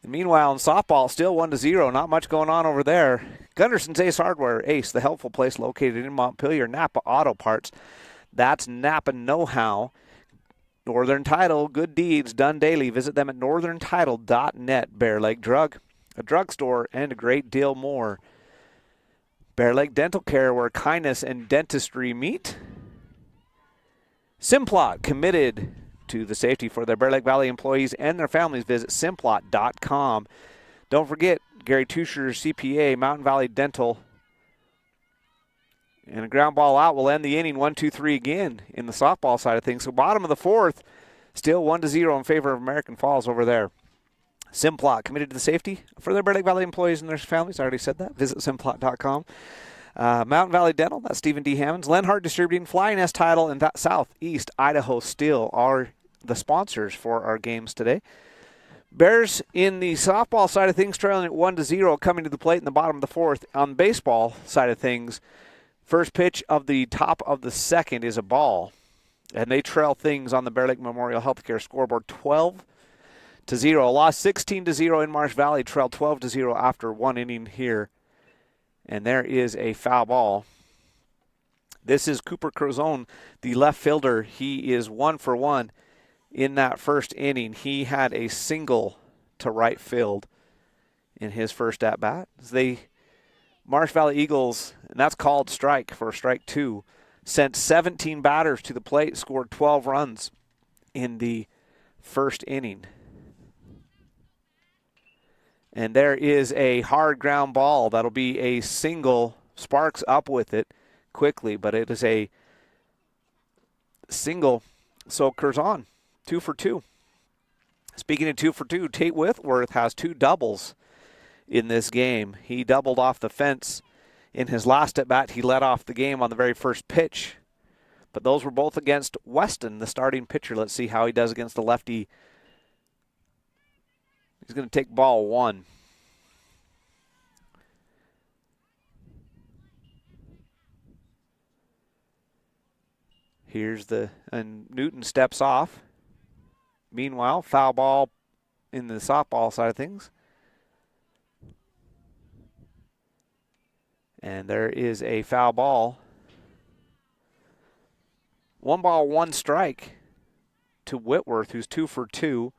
And meanwhile, in softball, still 1-0. Not much going on over there. Gunderson's Ace Hardware, Ace, the helpful place located in Montpelier. Napa Auto Parts. That's Napa Know-How. Northern Title, good deeds done daily. Visit them at northerntitle.net. Bear Lake Drug, a drugstore, and a great deal more. Bear Lake Dental Care, where kindness and dentistry meet. Simplot, committed to the safety for their Bear Lake Valley employees and their families. Visit simplot.com. Don't forget Gary Tusher, CPA, Mountain Valley Dental. And a ground ball out will end the inning 1-2-3 again in the softball side of things. So bottom of the fourth, still 1-0 in favor of American Falls over there. Simplot, committed to the safety for their Bear Lake Valley employees and their families. I already said that. Visit simplot.com. Mountain Valley Dental, that's Stephen D. Hammonds. Lenhart Distributing, Flying S Title, and Southeast Idaho Steel are the sponsors for our games today. Bears in the softball side of things trailing at 1-0, coming to the plate in the bottom of the fourth. On the baseball side of things, first pitch of the top of the second is a ball, and they trail things on the Bear Lake Memorial Healthcare scoreboard 12-0. Lost 16-0 in Marsh Valley, trailed 12-0 after 1 inning here. And there is a foul ball. This is Cooper Crozone, the left fielder. He is 1 for 1 in that first inning. He had a single to right field in his first at-bat. Marsh Valley Eagles, and that's called strike for strike 2, sent 17 batters to the plate, scored 12 runs in the first inning. And there is a hard ground ball. That'll be a single. Sparks up with it quickly, but it is a single. So Curzon, 2 for 2. Speaking of 2 for 2, Tate Whitworth has 2 doubles in this game. He doubled off the fence in his last at-bat. He led off the game on the very first pitch. But those were both against Weston, the starting pitcher. Let's see how he does against the lefty. He's going to take ball 1. And Newton steps off. Meanwhile, foul ball in the softball side of things. And there is a foul ball. 1 ball, 1 strike to Whitworth, who's 2 for 2.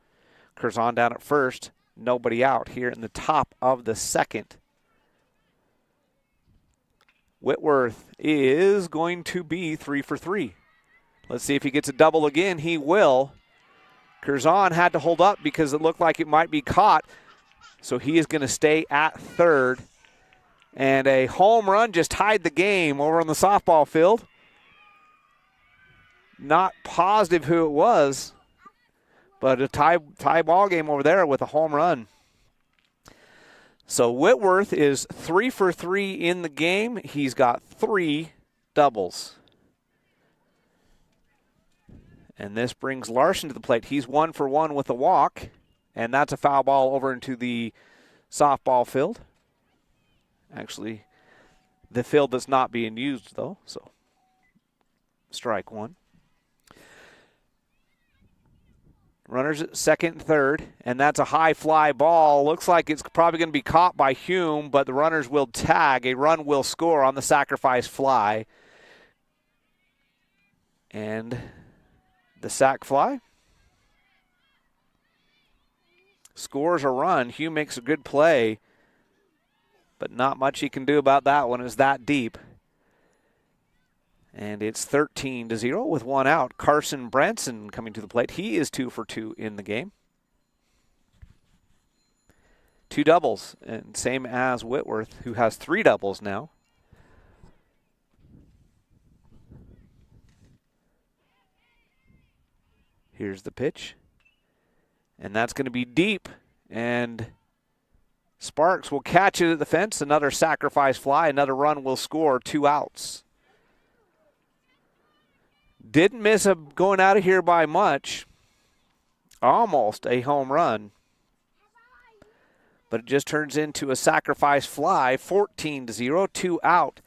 Curzon down at first. Nobody out here in the top of the second. Whitworth is going to be 3 for 3. Let's see if he gets a double again. He will. Curzon had to hold up because it looked like it might be caught. So he is going to stay at third. And a home run just tied the game over on the softball field. Not positive who it was, but a tie ball game over there with a home run. So Whitworth is 3 for 3 in the game. He's got 3 doubles. And this brings Larson to the plate. He's 1 for 1 with a walk, and that's a foul ball over into the softball field. Actually, the field that's not being used, though, so strike 1. Runners at second and third, and that's a high fly ball. Looks like it's probably going to be caught by Hume, but the runners will tag. A run will score on the sacrifice fly. And the sac fly scores a run. Hume makes a good play, but not much he can do about that one. It's that deep. And it's 13-0 with one out. Carson Branson coming to the plate. He is 2 for 2 in the game. 2 doubles, and same as Whitworth, who has 3 doubles now. Here's the pitch. And that's going to be deep. And Sparks will catch it at the fence. Another sacrifice fly. Another run will score. 2 outs. Didn't miss going out of here by much. Almost a home run. But it just turns into a sacrifice fly. 14-0. 2 out.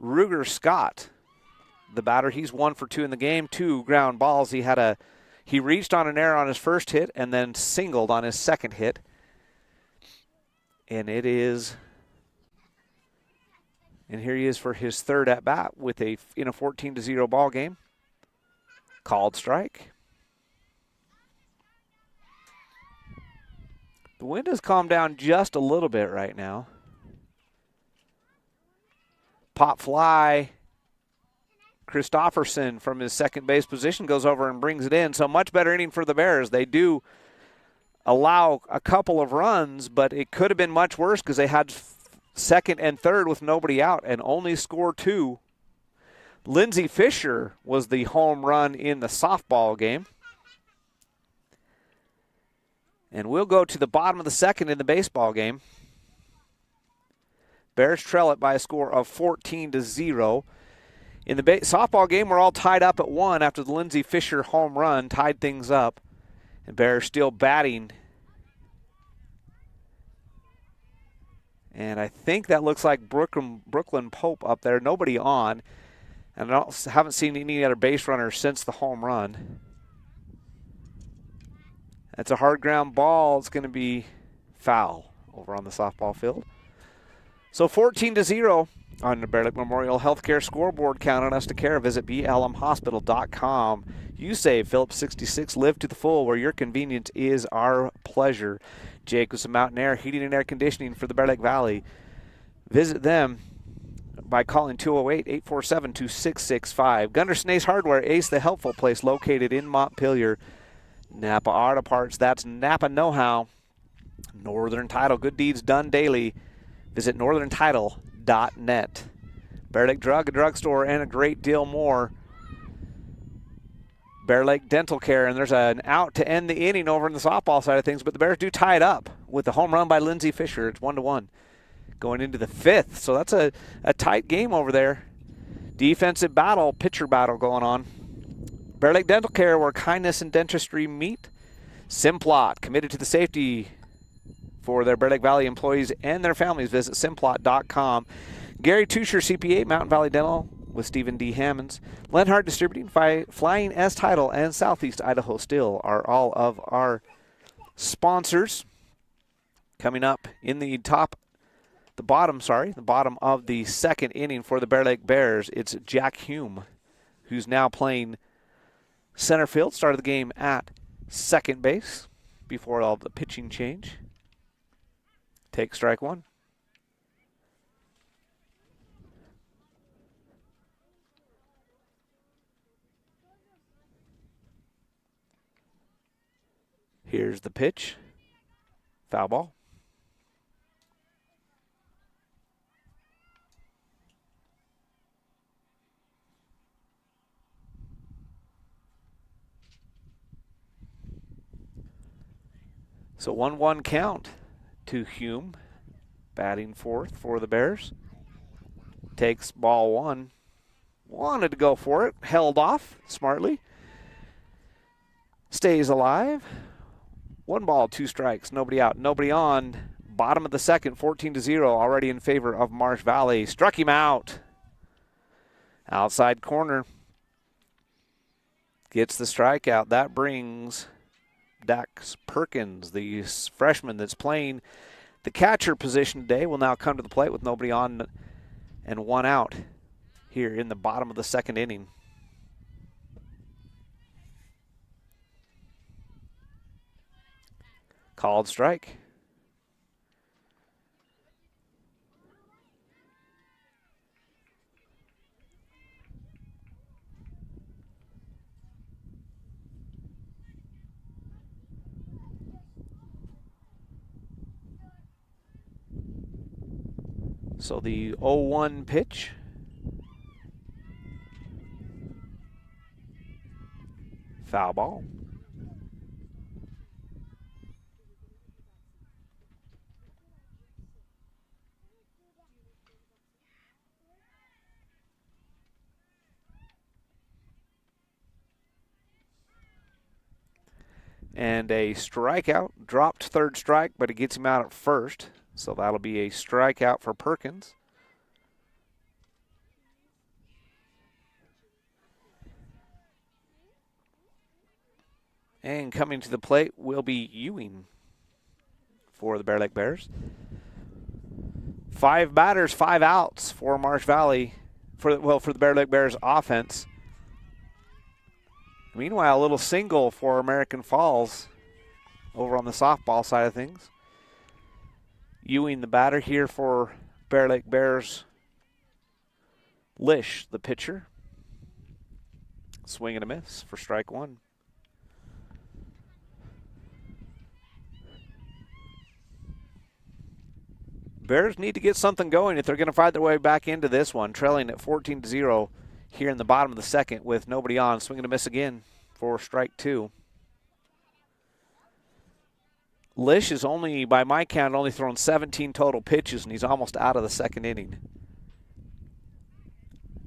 Ruger Scott, the batter, he's 1 for 2 in the game. 2 ground balls. He reached on an error on his first hit and then singled on his second hit. And here he is for his third at bat in a 14-0 ball game. Called strike. The wind has calmed down just a little bit right now. Pop fly. Christofferson from his second base position goes over and brings it in. So much better inning for the Bears. They do allow a couple of runs, but it could have been much worse because they had second and third with nobody out and only score 2. Lindsey Fisher was the home run in the softball game. And we'll go to the bottom of the second in the baseball game. Bears trail it by a score of 14-0. In the softball game, we're all tied up at 1 after the Lindsey Fisher home run tied things up. And Bears still batting. And I think that looks like Brooklyn Pope up there. Nobody on. And I haven't seen any other base runners since the home run. That's a hard ground ball. It's going to be foul over on the softball field. So 14-0 on the Bear Lake Memorial Healthcare scoreboard. Count on us to care. Visit blmhospital.com. You save Phillips 66. Live to the full, where your convenience is our pleasure. Jacobson Mountain Air Heating and Air Conditioning for the Bear Lake Valley. Visit them by calling 208-847-2665. Gunderson Ace Hardware, Ace the Helpful Place, located in Montpelier. Napa Auto Parts, that's Napa Know-How. Northern Title, good deeds done daily. Visit northerntitle.net. Bear Lake Drug, a drugstore, and a great deal more. Bear Lake Dental Care, and there's an out to end the inning over in the softball side of things, but the Bears do tie it up with the home run by Lindsey Fisher. It's 1-1 going into the 5th, so that's a tight game over there. Defensive battle, pitcher battle going on. Bear Lake Dental Care, where kindness and dentistry meet. Simplot, committed to the safety for their Bear Lake Valley employees and their families. Visit simplot.com. Gary Tusher, CPA, Mountain Valley Dental with Stephen D. Hammonds. Lenhart Distributing, Flying S Title, and Southeast Idaho Steel are all of our sponsors. Coming up in the bottom of the second inning for the Bear Lake Bears, it's Jack Hume, who's now playing center field. Started the game at second base before all the pitching change. Take strike 1. Here's the pitch. Foul ball. So 1-1 count to Hume, batting fourth for the Bears. Takes ball 1. Wanted to go for it. Held off smartly. Stays alive. 1 ball, 2 strikes. Nobody out, nobody on. Bottom of the second, 14-0, already in favor of Marsh Valley. Struck him out. Outside corner. Gets the strikeout. That brings Dax Perkins, the freshman that's playing the catcher position today, will now come to the plate with nobody on and 1 out here in the bottom of the second inning. Called strike. So the 0-1 pitch. Foul ball. And a strikeout. Dropped third strike, but it gets him out at first. So that'll be a strikeout for Perkins. And coming to the plate will be Ewing for the Bear Lake Bears. 5 batters, 5 outs for Marsh Valley, for the Bear Lake Bears offense. Meanwhile, a little single for American Falls over on the softball side of things. Ewing, the batter here for Bear Lake Bears. Lish, the pitcher. Swing and a miss for strike 1. Bears need to get something going if they're going to fight their way back into this one, trailing at 14-0 here in the bottom of the second with nobody on. Swing and a miss again for strike 2. Lish is only, by my count, only thrown 17 total pitches, and he's almost out of the second inning.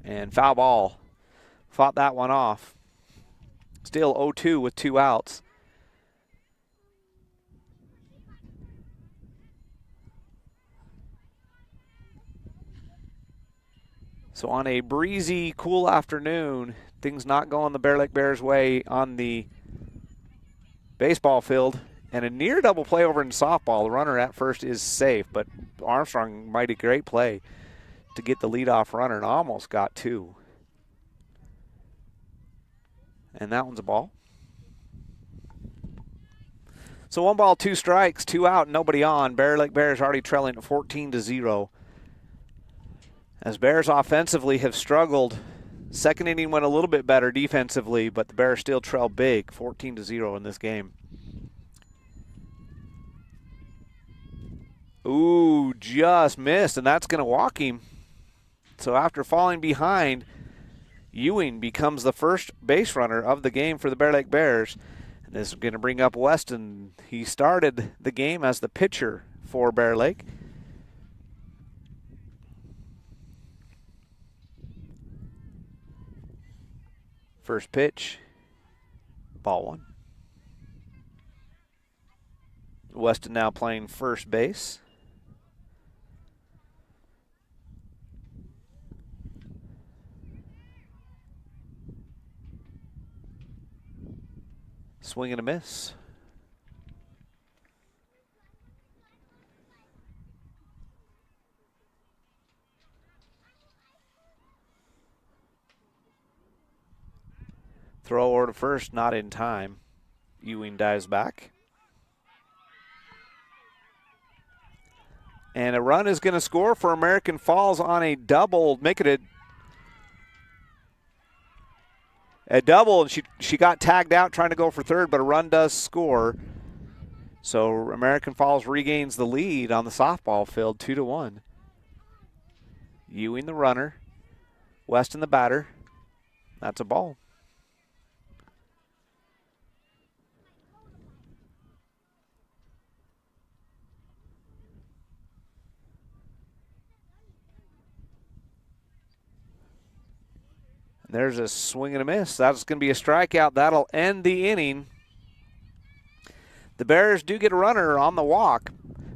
And foul ball. Fought that one off. Still 0-2 with 2 outs. So on a breezy, cool afternoon, things not going the Bear Lake Bears' way on the baseball field. And a near double play over in softball. The runner at first is safe, but Armstrong might a great play to get the leadoff runner and almost got 2. And that one's a ball. So 1 ball, 2 strikes, 2 out, nobody on. Bear Lake Bears already trailing at 14-0. As Bears offensively have struggled. Second inning went a little bit better defensively, but the Bears still trail big, 14-0 in this game. Ooh, just missed, and that's going to walk him. So after falling behind, Ewing becomes the first base runner of the game for the Bear Lake Bears. And this is going to bring up Weston. He started the game as the pitcher for Bear Lake. First pitch, ball 1. Weston now playing first base. Swing and a miss. Throw over to first, not in time. Ewing dives back. And a run is going to score for American Falls on a double, make it a double. And she got tagged out trying to go for third, but a run does score. So American Falls regains the lead on the softball field, 2-1. Ewing the runner, Weston the batter. That's a ball. There's a swing and a miss. That's going to be a strikeout. That'll end the inning. The Bears do get a runner on the walk,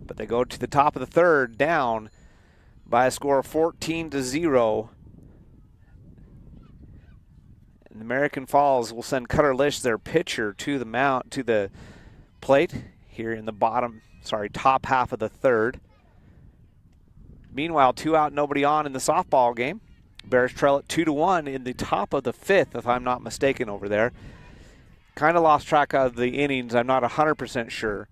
but they go to the top of the third, down by a score of 14-0. And American Falls will send Cutter Lish, their pitcher, to the plate here in the top half of the third. Meanwhile, 2 out, nobody on in the softball game. Bears trail at 2-1 in the top of the 5th, if I'm not mistaken over there. Kind of lost track of the innings. I'm not 100% sure.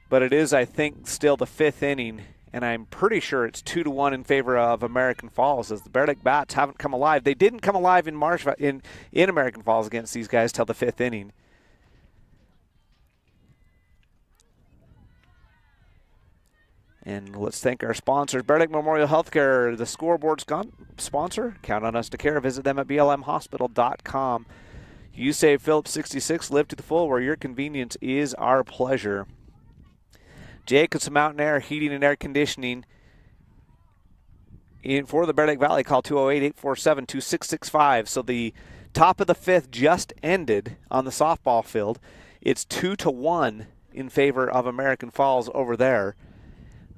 But it is, I think, still the 5th inning, and I'm pretty sure it's 2-1 in favor of American Falls, as the Bear Lake Bats haven't come alive. They didn't come alive in in American Falls against these guys till the 5th inning. And let's thank our sponsors, Bear Lake Memorial Healthcare, the scoreboard sponsor. Count on us to care. Visit them at blmhospital.com. You save Phillips 66, live to the full, where your convenience is our pleasure. Jacobs Mountain Air Heating and Air Conditioning. For the Bear Lake Valley, call 208-847-2665. So the top of the fifth just ended on the softball field. It's 2-1 in favor of American Falls over there.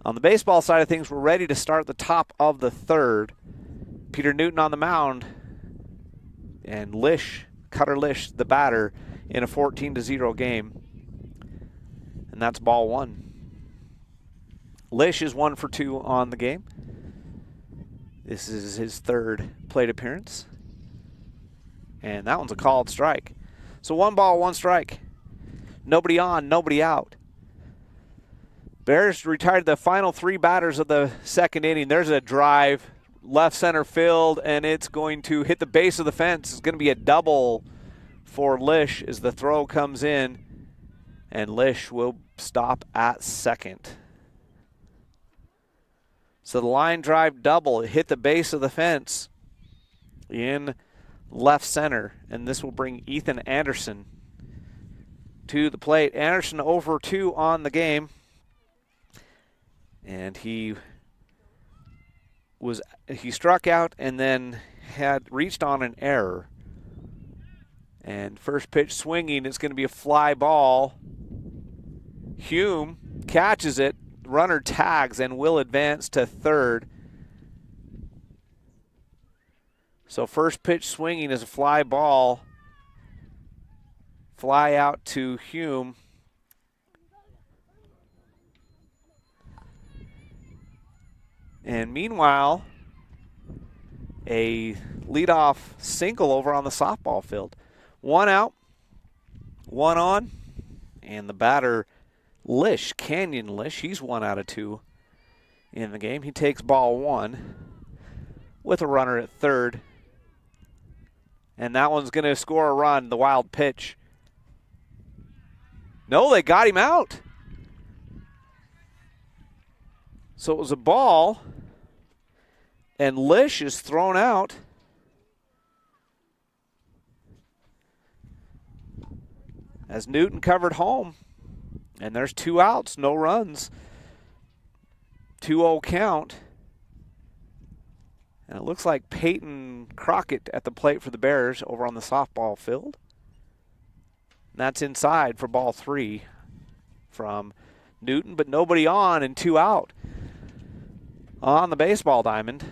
On the baseball side of things, we're ready to start the top of the third. Peter Newton on the mound, and Cutter Lish, the batter, in a 14-0 game. And that's ball one. Lish is 1 for 2 on the game. This is his third plate appearance. And that one's a called strike. So 1 ball, 1 strike. Nobody on, nobody out. Bears retired the final 3 batters of the second inning. There's a drive, left center field, and it's going to hit the base of the fence. It's going to be a double for Lish as the throw comes in, and Lish will stop at second. So the line drive double, it hit the base of the fence in left center, and this will bring Ethan Anderson to the plate. Anderson over 2 on the game. And he struck out and then had reached on an error. And first pitch swinging, it's going to be a fly ball. Hume catches it, runner tags and will advance to third. So first pitch swinging is a fly ball. Fly out to Hume. And meanwhile, a leadoff single over on the softball field. 1 out, 1 on, and the batter, Lish, Canyon Lish, he's 1 out of 2 in the game. He takes ball 1 with a runner at third. And that one's going to score a run, the wild pitch. No, they got him out. So it was a ball, and Lish is thrown out. As Newton covered home. And there's 2 outs, no runs. 2-0 count. And it looks like Peyton Crockett at the plate for the Bears over on the softball field. And that's inside for ball 3 from Newton, but nobody on and 2 out on the baseball diamond.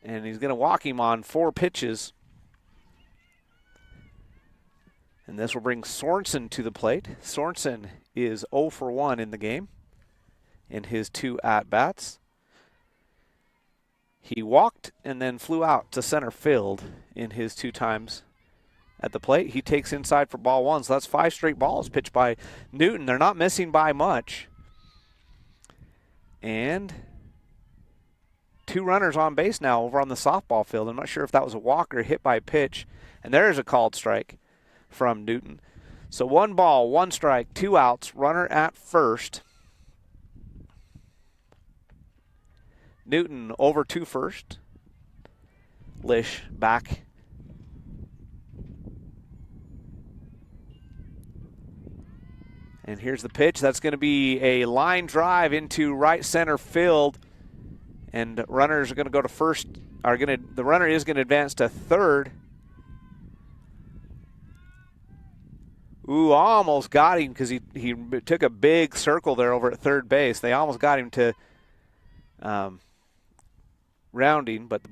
And he's going to walk him on 4 pitches. And this will bring Sorensen to the plate. Sorensen is 0 for 1 in the game in his 2 at-bats. He walked and then flew out to center field in his 2 times at the plate. He takes inside for ball 1, so that's 5 straight balls pitched by Newton. They're not missing by much. And 2 runners on base now over on the softball field. I'm not sure if that was a walk or a hit by pitch. And there's a called strike from Newton. So 1 ball, 1 strike, 2 outs, runner at first. Newton over to first. Lish back. And here's the pitch. That's going to be a line drive into right center field. And runners are going to go to first. The runner is going to advance to third. Ooh, almost got him because he took a big circle there over at third base. They almost got him to rounding, but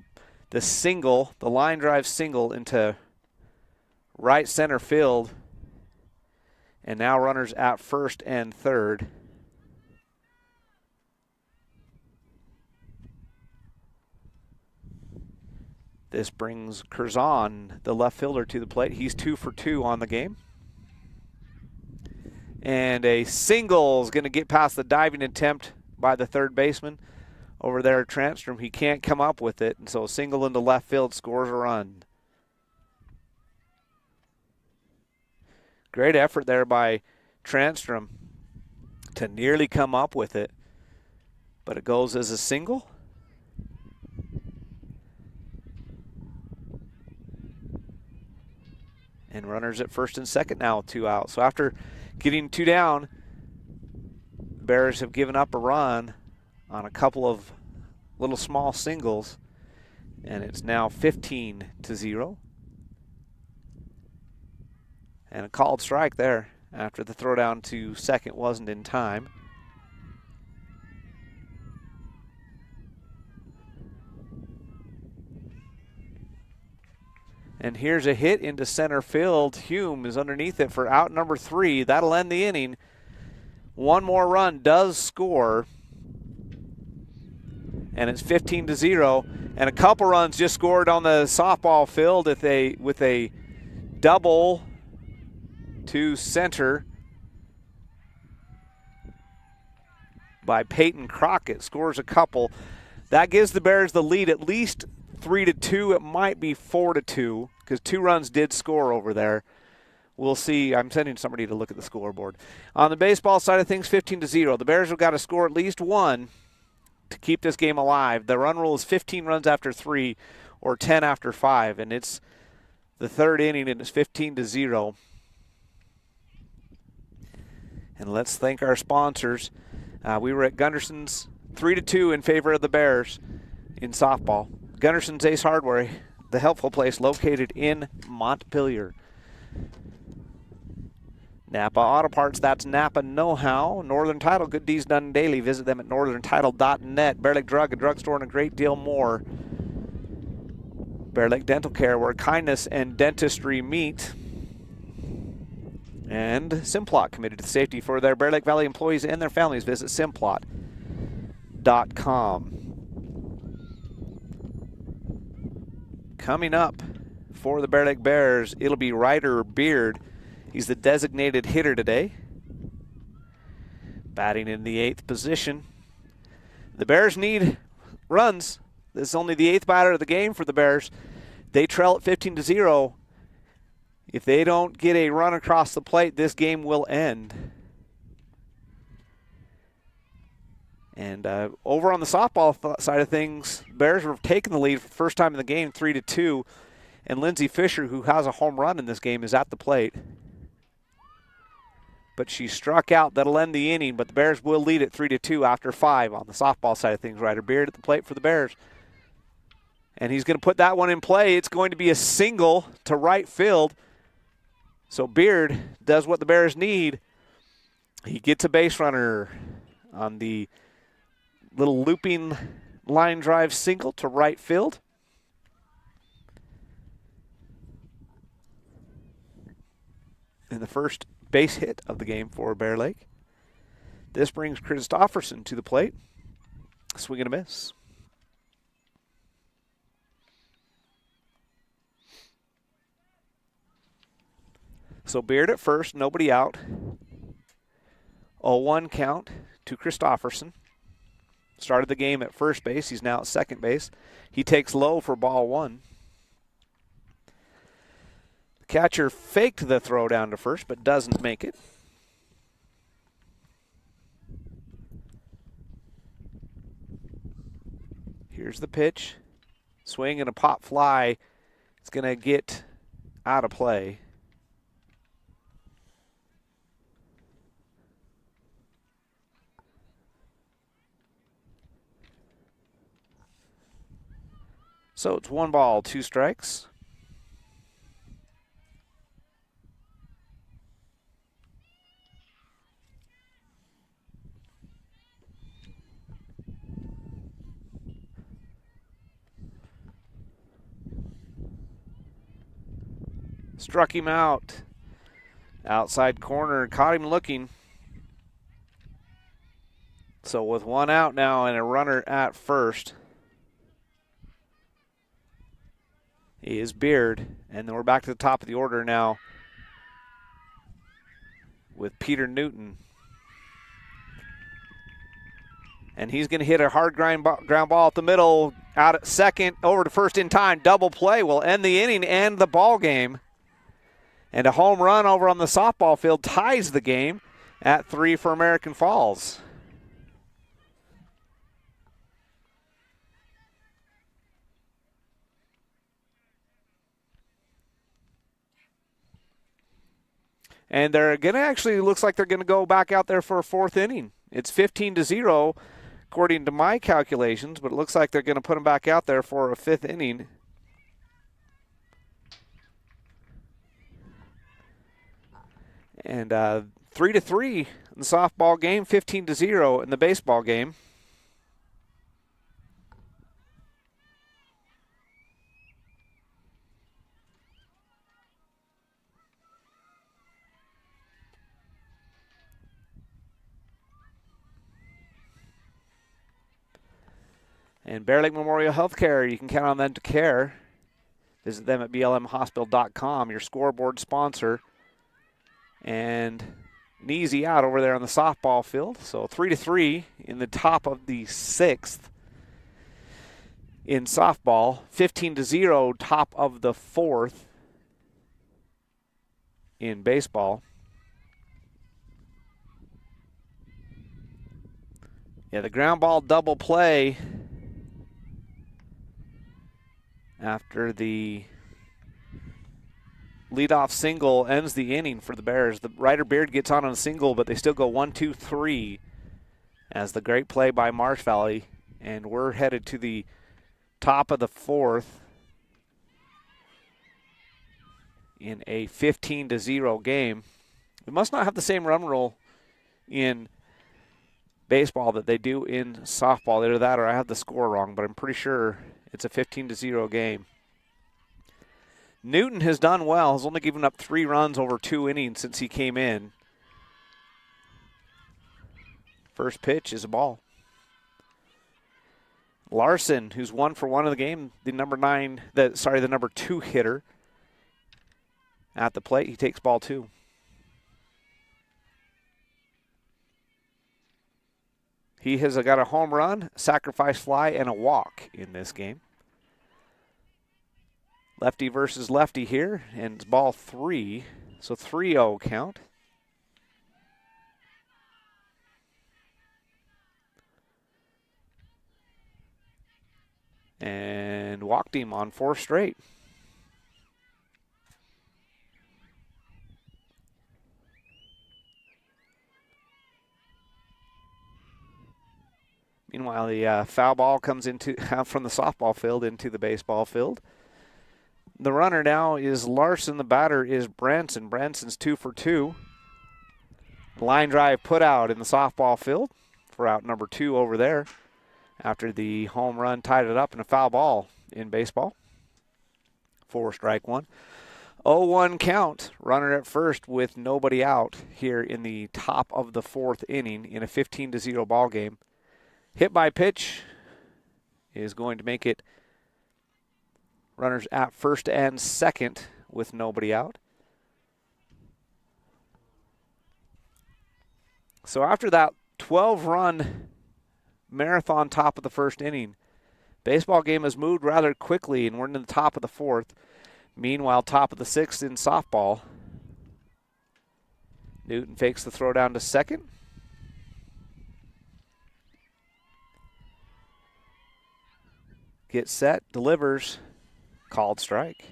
the single, the line drive single into right center field. And now runners at first and third. This brings Curzon, the left fielder, to the plate. He's 2 for 2 on the game. And a single is going to get past the diving attempt by the third baseman over there at Transtrom. He can't come up with it, and so a single into left field scores a run. Great effort there by Transtrom to nearly come up with it, but it goes as a single. And runners at first and second now, 2 out. So after getting 2 down, Bears have given up a run on a couple of little small singles, and it's now 15-0. And a called strike there after the throw down to second wasn't in time. And here's a hit into center field. Hume is underneath it for out number 3. That'll end the inning. One more run does score. And it's 15-0. And a couple runs just scored on the softball field with a double to center by Peyton Crockett. Scores a couple. That gives the Bears the lead at least 3-2. It might be 4-2 because 2 runs did score over there. We'll see. I'm sending somebody to look at the scoreboard. On the baseball side of things, 15-0. The Bears have got to score at least 1 to keep this game alive. The run rule is 15 runs after 3 or 10 after 5, and it's the 3rd inning, and it's 15-0. And let's thank our sponsors. We were at Gunderson's 3-2 in favor of the Bears in softball. Gunderson's Ace Hardware, the helpful place located in Montpelier. Napa Auto Parts, that's Napa Know-How. Northern Title, good deeds done daily. Visit them at northerntitle.net. Bear Lake Drug, a drugstore, and a great deal more. Bear Lake Dental Care, where kindness and dentistry meet. And Simplot, committed to the safety for their Bear Lake Valley employees and their families. Visit simplot.com. Coming up for the Bear Lake Bears, it'll be Ryder Beard. He's the designated hitter today, batting in the 8th position. The Bears need runs. This is only the 8th batter of the game for the Bears. They trail at 15-0. If they don't get a run across the plate, this game will end. And over on the softball side of things, Bears have taken the lead for the first time in the game, 3-2. And Lindsey Fisher, who has a home run in this game, is at the plate. But she struck out. That'll end the inning, but the Bears will lead at 3-2 after 5 on the softball side of things. Ryder Beard at the plate for the Bears. And he's going to put that one in play. It's going to be a single to right field. So Beard does what the Bears need. He gets a base runner on the little looping line drive single to right field. And the first base hit of the game for Bear Lake. This brings Christofferson to the plate. Swing and a miss. So Beard at first, nobody out. 0-1 count to Christofferson. Started the game at first base. He's now at second base. He takes low for ball 1. The catcher faked the throw down to first, but doesn't make it. Here's the pitch. Swing and a pop fly. It's going to get out of play. So it's 1 ball, 2 strikes. Struck him out. Outside corner, caught him looking. So with 1 out now and a runner at first, is Beard. And then we're back to the top of the order now with Peter Newton. And he's going to hit a hard ground ball at the middle, out at second, over to first in time. Double play will end the inning and the ball game. And a home run over on the softball field ties the game. at 3 for American Falls. And they're going to actually, looks like they're going to go back out there for a 4th inning. It's 15-0 according to my calculations, but it looks like they're going to put them back out there for a 5th inning. And 3-3 in the softball game, 15-0 in the baseball game. And Bear Lake Memorial Healthcare, you can count on them to care. Visit them at blmhospital.com, your scoreboard sponsor. And an easy out over there on the softball field. So 3-3 in the top of the 6th in softball. 15-0 top of the 4th in baseball. Yeah, the ground ball double play after the leadoff single ends the inning for the Bears. The Ryder Beard gets on a single, but they still go 1-2-3 as the great play by Marsh Valley. And we're headed to the top of the 4th in a 15-0 game. We must not have the same run rule in baseball that they do in softball. Either that or I have the score wrong, but I'm pretty sure it's a 15-0 game. Newton has done well. Has only given up 3 runs over 2 innings since he came in. First pitch is a ball. Larson, who's 1 for 1 in the game, the number 2 hitter at the plate. He takes ball 2. He has got a home run, sacrifice fly, and a walk in this game. Lefty versus lefty here, and it's ball 3, so 3-0 count. And walked him on 4 straight. Meanwhile, the foul ball comes into from the softball field into the baseball field. The runner now is Larson. The batter is Branson. Branson's 2 for 2. Line drive put out in the softball field for out number 2 over there after the home run tied it up in a foul ball in baseball. 4 strike 1. 0-1 count. Runner at first with nobody out here in the top of the 4th inning in a 15-0 ball game. Hit by pitch is going to make it runners at first and second with nobody out. So after that 12-run marathon top of the 1st inning, baseball game has moved rather quickly, and we're in the top of the 4th. Meanwhile, top of the 6th in softball. Newton fakes the throw down to second. Gets set, delivers, called strike.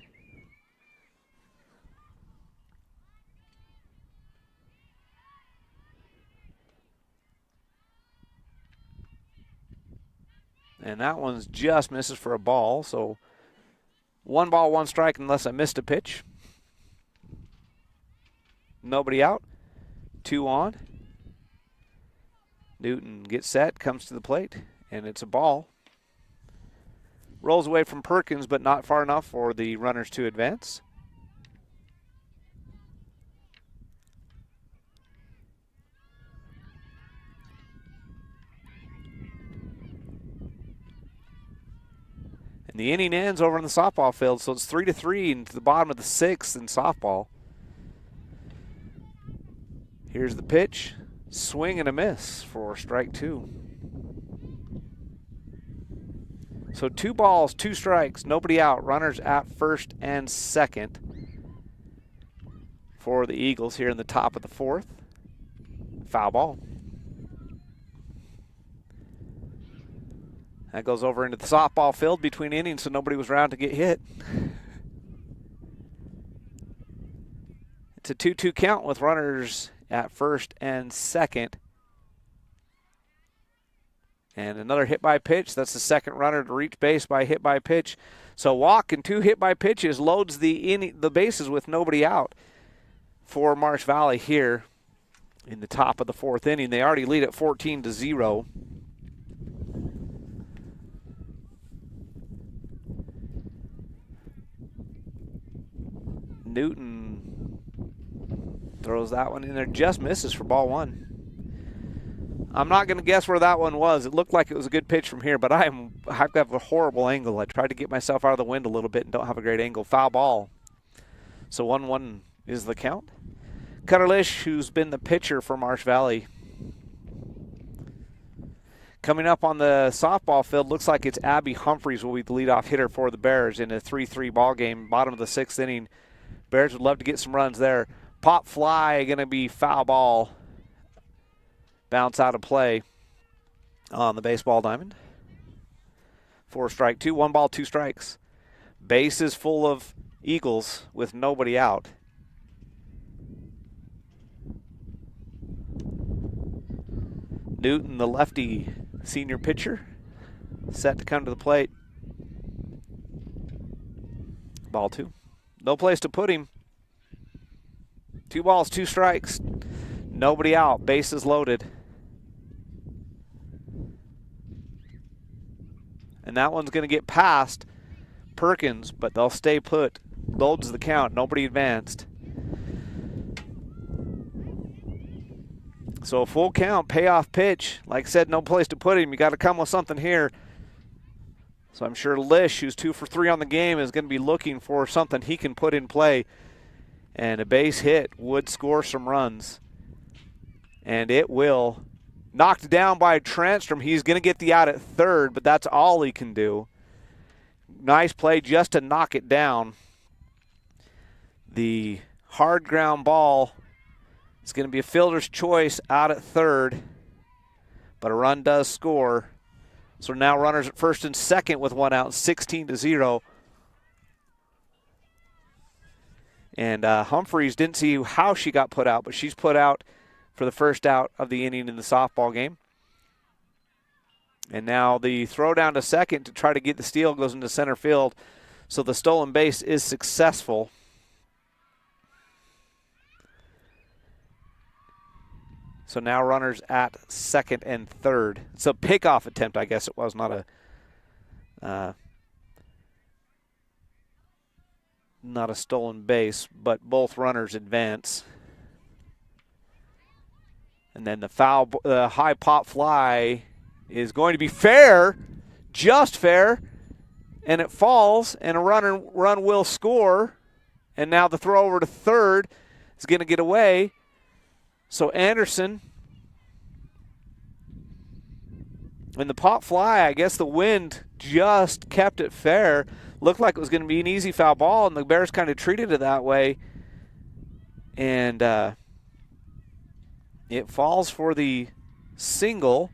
And that one's just misses for a ball, so 1 ball, 1 strike unless I missed a pitch. Nobody out, 2 on. Newton gets set, comes to the plate, and it's a ball. Rolls away from Perkins, but not far enough for the runners to advance. And the inning ends over in the softball field, so it's 3-3 into the bottom of the 6th in softball. Here's the pitch. Swing and a miss for strike 2. So 2 balls, 2 strikes, nobody out. Runners at first and second for the Eagles here in the top of the 4th. Foul ball. That goes over into the softball field between innings, so nobody was around to get hit. It's a 2-2 count with runners at first and second. And another hit by pitch. That's the second runner to reach base by hit by pitch. So walk and 2 hit by pitches loads the bases with nobody out for Marsh Valley here in the top of the 4th inning. They already lead at 14-0. Newton throws that one in there, just misses for ball 1. I'm not going to guess where that one was. It looked like it was a good pitch from here, but I have a horrible angle. I tried to get myself out of the wind a little bit and don't have a great angle. Foul ball. So 1-1 is the count. Cutter Lish, who's been the pitcher for Marsh Valley. Coming up on the softball field, looks like it's Abby Humphreys will be the leadoff hitter for the Bears in a 3-3 ball game, bottom of the 6th inning. Bears would love to get some runs there. Pop fly, going to be foul ball. Bounce out of play on the baseball diamond. 4 strike 2, 1 ball, 2 strikes. Bases full of Eagles with nobody out. Newton, the lefty senior pitcher, set to come to the plate. Ball 2. No place to put him. 2 balls, 2 strikes. Nobody out. Bases loaded. And that one's going to get past Perkins, but they'll stay put. Loads the count. Nobody advanced. So a full count, payoff pitch. Like I said, no place to put him. You got to come with something here. So I'm sure Lish, who's 2 for 3 on the game, is going to be looking for something he can put in play. And a base hit would score some runs. And it will. Knocked down by Transtrom. He's going to get the out at third, but that's all he can do. Nice play just to knock it down. The hard ground ball is going to be a fielder's choice out at third, but a run does score. So now runners at first and second with 1 out, 16-0. And Humphreys, didn't see how she got put out, but she's put out for the first out of the inning in the softball game. And now the throw down to second to try to get the steal goes into center field. So the stolen base is successful. So now runners at second and third. It's a pickoff attempt, I guess it was, not a stolen base, but both runners advance. And then the high pop fly is going to be fair, just fair, and it falls, and a run will score. And now the throw over to third is going to get away. So Anderson, and the pop fly, I guess the wind just kept it fair. Looked like it was going to be an easy foul ball, and the Bears kind of treated it that way. And it falls for the single.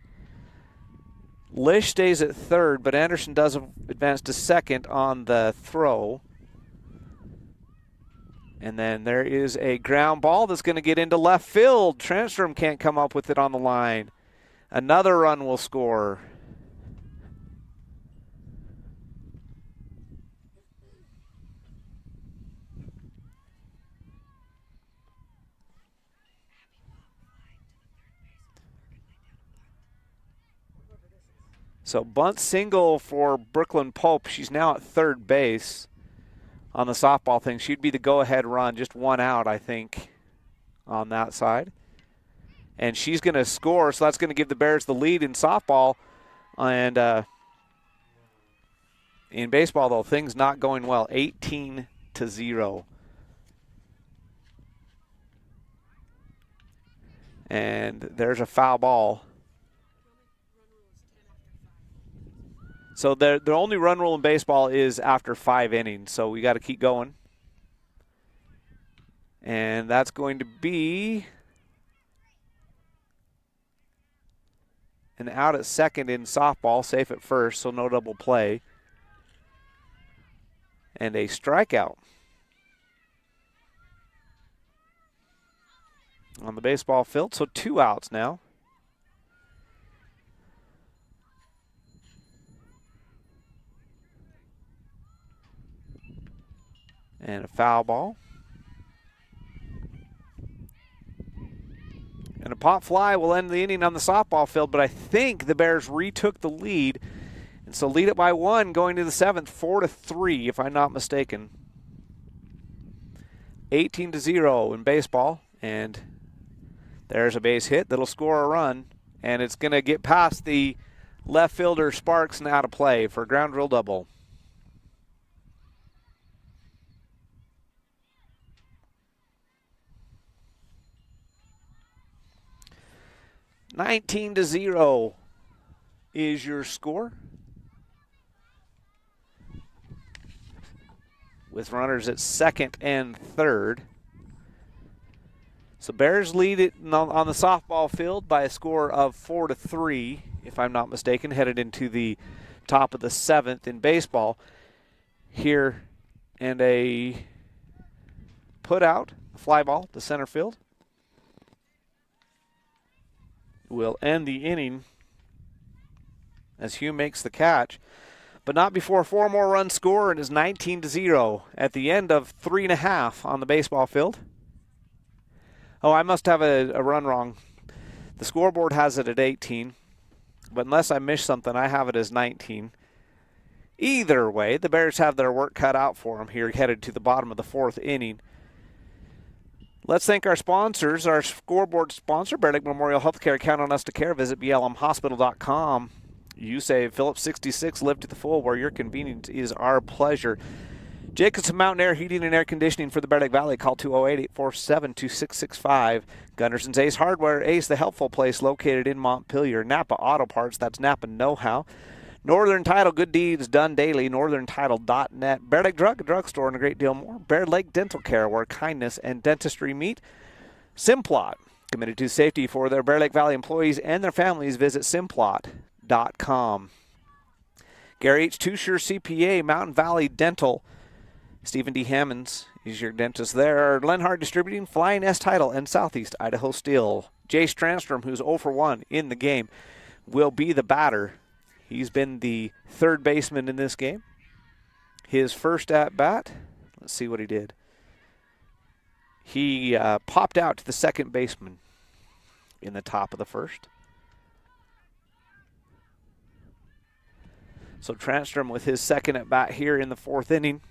Lish stays at third, but Anderson does advance to second on the throw. And then there is a ground ball that's going to get into left field. Transtrom can't come up with it on the line. Another run will score. So bunt single for Brooklyn Pope. She's now at third base on the softball thing. She'd be the go-ahead run, just 1 out, I think, on that side. And she's going to score, so that's going to give the Bears the lead in softball. And in baseball, though, things not going well, 18-0. And there's a foul ball. So the only run rule in baseball is after 5 innings, so we got to keep going. And that's going to be An out at second in softball, safe at first, so no double play. And a strikeout on the baseball field, so 2 outs now. And a foul ball. And a pop fly will end the inning on the softball field, but I think the Bears retook the lead. And so lead it by 1 going to the 7th, 4-3 if I'm not mistaken. 18-0 in baseball, and there's a base hit that'll score a run, and it's going to get past the left fielder Sparks and out of play for a ground rule double. (19-0) is your score, with runners at second and third. So Bears lead it on the softball field by a score of 4-3, if I'm not mistaken, headed into the top of the 7th in baseball. Here, and a put out, a fly ball to center field. Will end the inning as Hugh makes the catch, but not before 4 more runs score, and is 19-0 at the end of 3.5 on the baseball field. Oh, I must have a run wrong. The scoreboard has it at 18, but unless I missed something, I have it as 19. Either way, the Bears have their work cut out for them here, headed to the bottom of the 4th inning. Let's thank our sponsors. Our scoreboard sponsor, Bear Lake Memorial Healthcare. Count on us to care. Visit blmhospital.com. You save Phillips 66, live to the full, where your convenience is our pleasure. Jacobson Mountain Air Heating and Air Conditioning for the Bear Lake Valley. Call 208-847-2665. Gunderson's Ace Hardware. Ace, the helpful place, located in Montpelier. Napa Auto Parts. That's Napa Know-How. Northern Title, good deeds done daily. NorthernTitle.net. Bear Lake Drug, a drugstore, and a great deal more. Bear Lake Dental Care, where kindness and dentistry meet. Simplot, committed to safety for their Bear Lake Valley employees and their families. Visit Simplot.com. Gary H. Tusher, CPA, Mountain Valley Dental. Stephen D. Hammonds is your dentist there. Lenhart Distributing, Flying S Title, and Southeast Idaho Steel. Jay Strandstrom, who's 0 for 1 in the game, will be the batter. He's been the third baseman in this game. His first at-bat, let's see what he did. He popped out to the second baseman in the top of the first. So Transtrom with his second at-bat here in the 4th inning.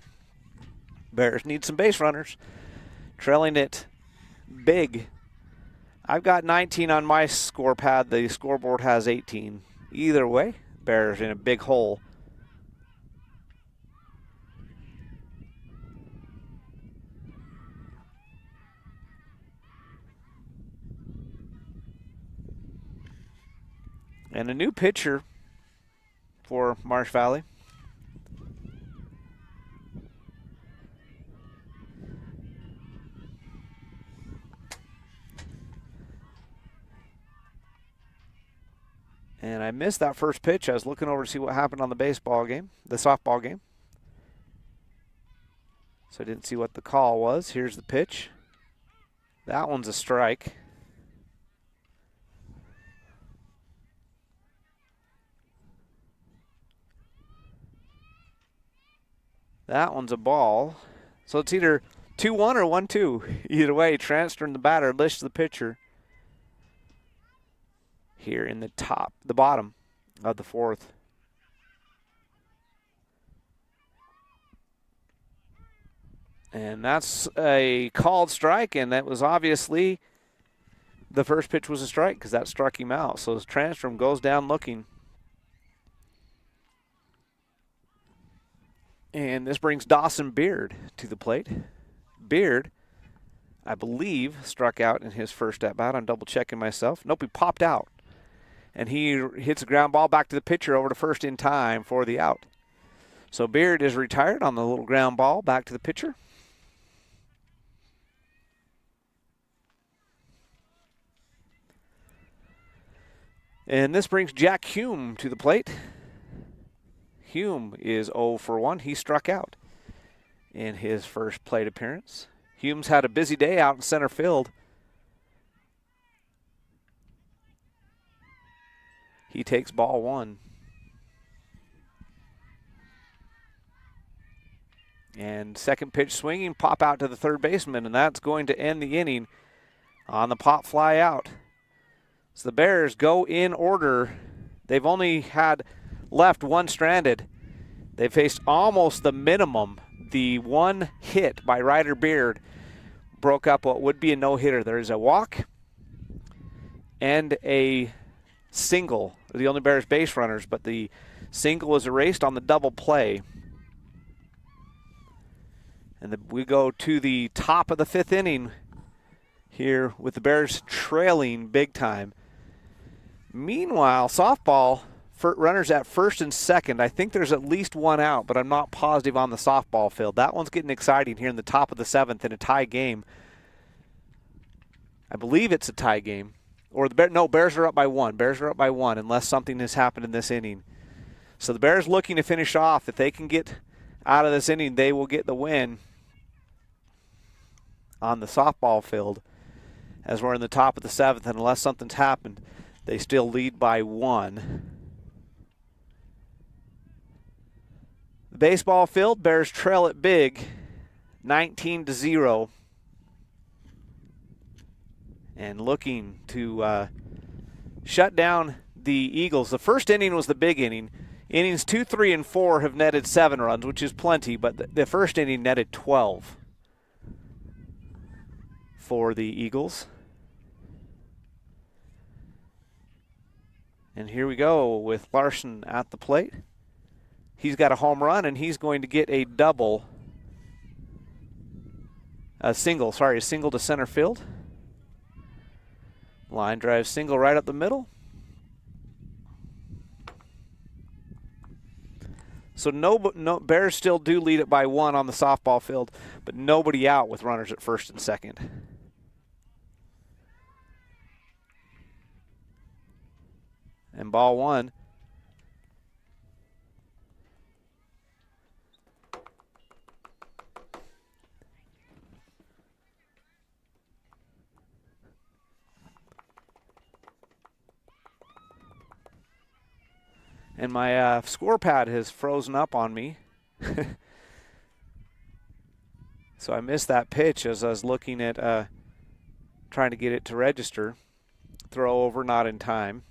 Bears need some base runners, trailing it big. I've got 19 on my score pad. The scoreboard has 18. Either way, Bears in a big hole. And a new pitcher for Marsh Valley. And I missed that first pitch. I was looking over to see what happened on the softball game. So I didn't see what the call was. Here's the pitch. That one's a strike. That one's a ball. So it's either 2-1 or 1-2. Either way, Transtrom, the batter, lists the pitcher here in the bottom of the 4th. And that's a called strike, and that was obviously the first pitch was a strike because that struck him out. So Transtrom goes down looking. And this brings Dawson Beard to the plate. Beard, I believe, struck out in his first at-bat. I'm double-checking myself. Nope, he popped out. And he hits a ground ball back to the pitcher over to first in time for the out. So Beard is retired on the little ground ball back to the pitcher. And this brings Jack Hume to the plate. Hume is 0 for 1. He struck out in his first plate appearance. Hume's had a busy day out in center field. He takes ball 1. And second pitch swinging, pop out to the third baseman, and that's going to end the inning on the pop fly out. So the Bears go in order. They've only had left one stranded. They faced almost the minimum. The one hit by Ryder Beard broke up what would be a no-hitter. There's a walk and a single. They're the only Bears base runners, but the single was erased on the double play. And we go to the top of the 5th inning here with the Bears trailing big time. Meanwhile, softball, runners at first and second. I think there's at least one out, but I'm not positive on the softball field. That one's getting exciting here in the top of the 7th in a tie game. I believe it's a tie game. Or Bears are up by 1. Bears are up by 1 unless something has happened in this inning. So the Bears looking to finish off. If they can get out of this inning, they will get the win on the softball field as we're in the top of the 7th, and unless something's happened, they still lead by 1. The baseball field, Bears trail it big, 19-0, and looking to shut down the Eagles. The first inning was the big inning. Innings 2, 3, and 4 have netted 7 runs, which is plenty, but the first inning netted 12 for the Eagles. And here we go with Larson at the plate. He's got a home run, and he's going to get a single to center field. Line drive single right up the middle. So no, Bears still do lead it by 1 on the softball field, but nobody out with runners at first and second. And ball 1. And my score pad has frozen up on me. So I missed that pitch as I was looking at trying to get it to register. Throw over, not in time.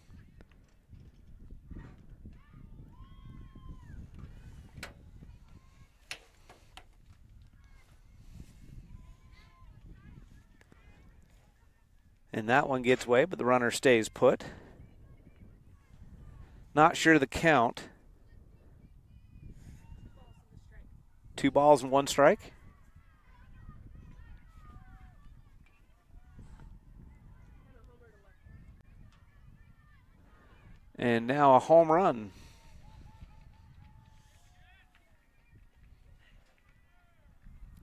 And that one gets away, but the runner stays put. Not sure the count. 2 balls and 1 strike. And now a home run.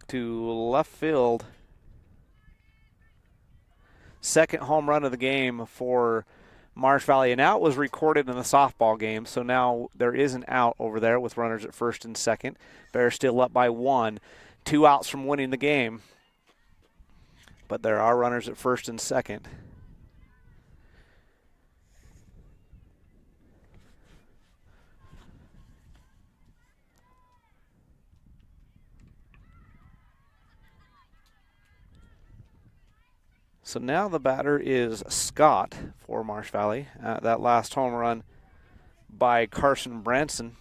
To left field. Second home run of the game for Marsh Valley. An out was recorded in the softball game, so now there is an out over there with runners at first and second. Bears still up by 1. 2 outs from winning the game. But there are runners at first and second. So now the batter is Scott for Marsh Valley. That last home run by Carson Branson.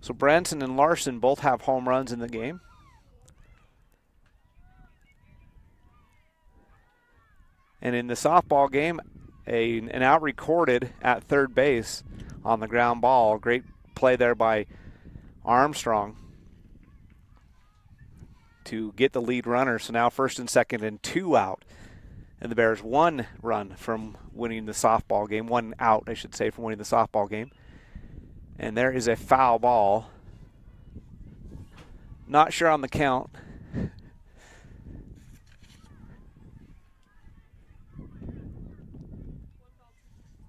So Branson and Larson both have home runs in the game. And in the softball game, an out recorded at third base on the ground ball. Great play there by Armstrong to get the lead runner. So now first and second and 2 out. And the Bears 1 run from winning the softball game. 1 out, I should say, from winning the softball game. And there is a foul ball. Not sure on the count.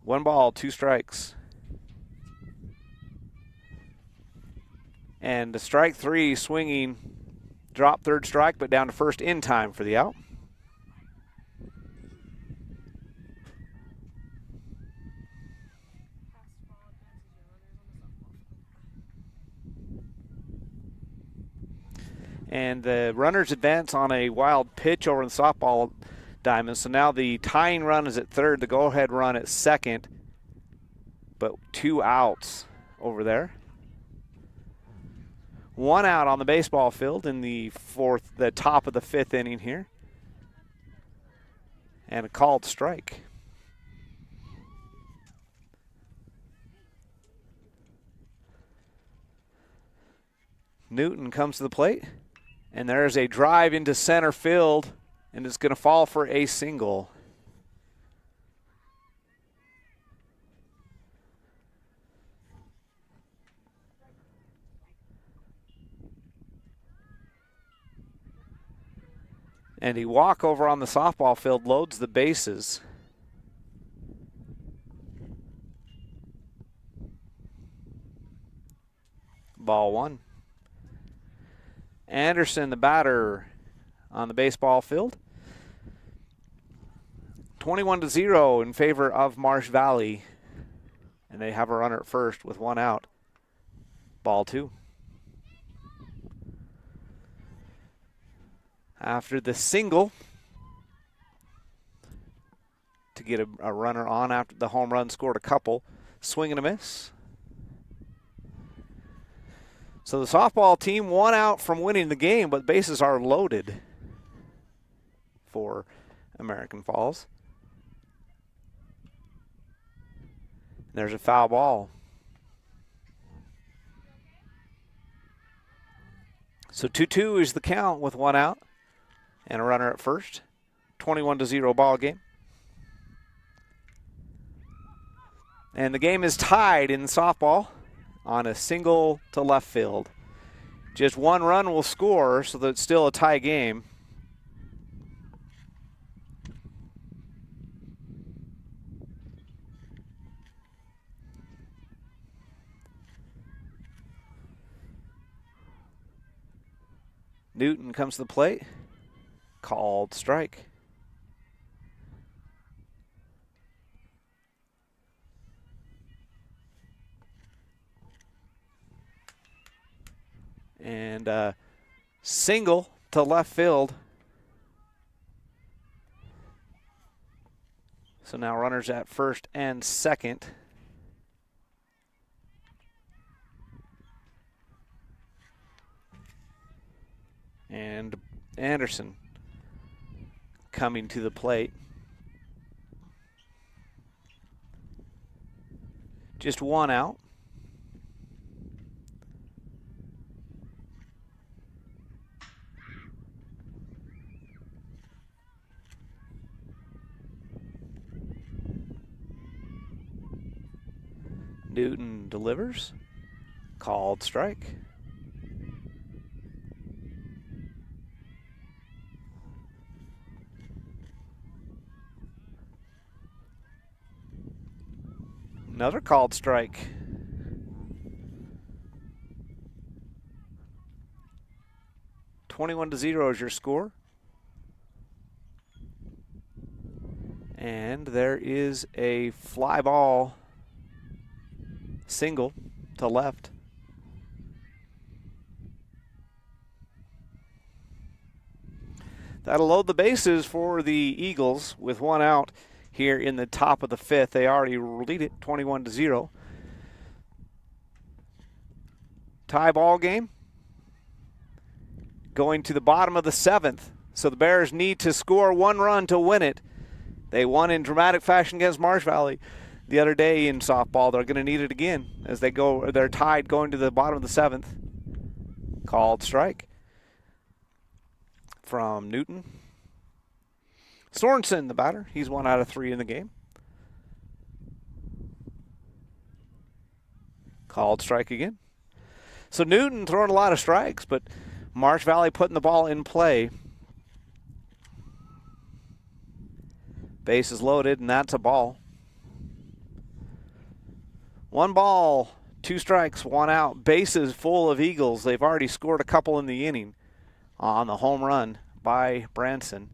1 ball, 2 strikes. And the strike 3 swinging, drop 3rd strike, but down to first in time for the out. And the runners advance on a wild pitch over in the softball diamond. So now the tying run is at 3rd, the go-ahead run at 2nd, but 2 outs over there. 1 out on the baseball field in the top of the 5th inning here. And a called strike. Newton comes to the plate. And there's a drive into center field, and it's going to fall for a single. And a walk over on the softball field loads the bases. Ball 1. Anderson, the batter, on the baseball field. 21-0 in favor of Marsh Valley. And they have a runner at first with 1 out. Ball 2. After the single to get a runner on after the home run, scored a couple. Swing and a miss. So the softball team 1 out from winning the game, but bases are loaded for American Falls. There's a foul ball. So 2-2 is the count with 1 out and a runner at first. 21-0 ball game. And the game is tied in softball on a single to left field. Just 1 run will score, so that it's still a tie game. Newton comes to the plate. Called strike. And single to left field. So now runners at first and second. And Anderson coming to the plate. Just 1 out. Newton delivers. Called strike. Another called strike. (21-0) is your score. And there is a fly ball single to left. That'll load the bases for the Eagles with 1 out here in the top of the 5th. They already lead it 21-0. Tie ball game. Going to the bottom of the 7th. So the Bears need to score 1 run to win it. They won in dramatic fashion against Marsh Valley the other day in softball. They're going to need it again as they're tied going to the bottom of the 7th. Called strike from Newton. Sorensen, the batter. He's 1 out of 3 in the game. Called strike again. So Newton throwing a lot of strikes, but Marsh Valley putting the ball in play. Base is loaded, and that's a ball. 1 ball, 2 strikes, 1 out. Bases full of Eagles. They've already scored a couple in the inning on the home run by Branson.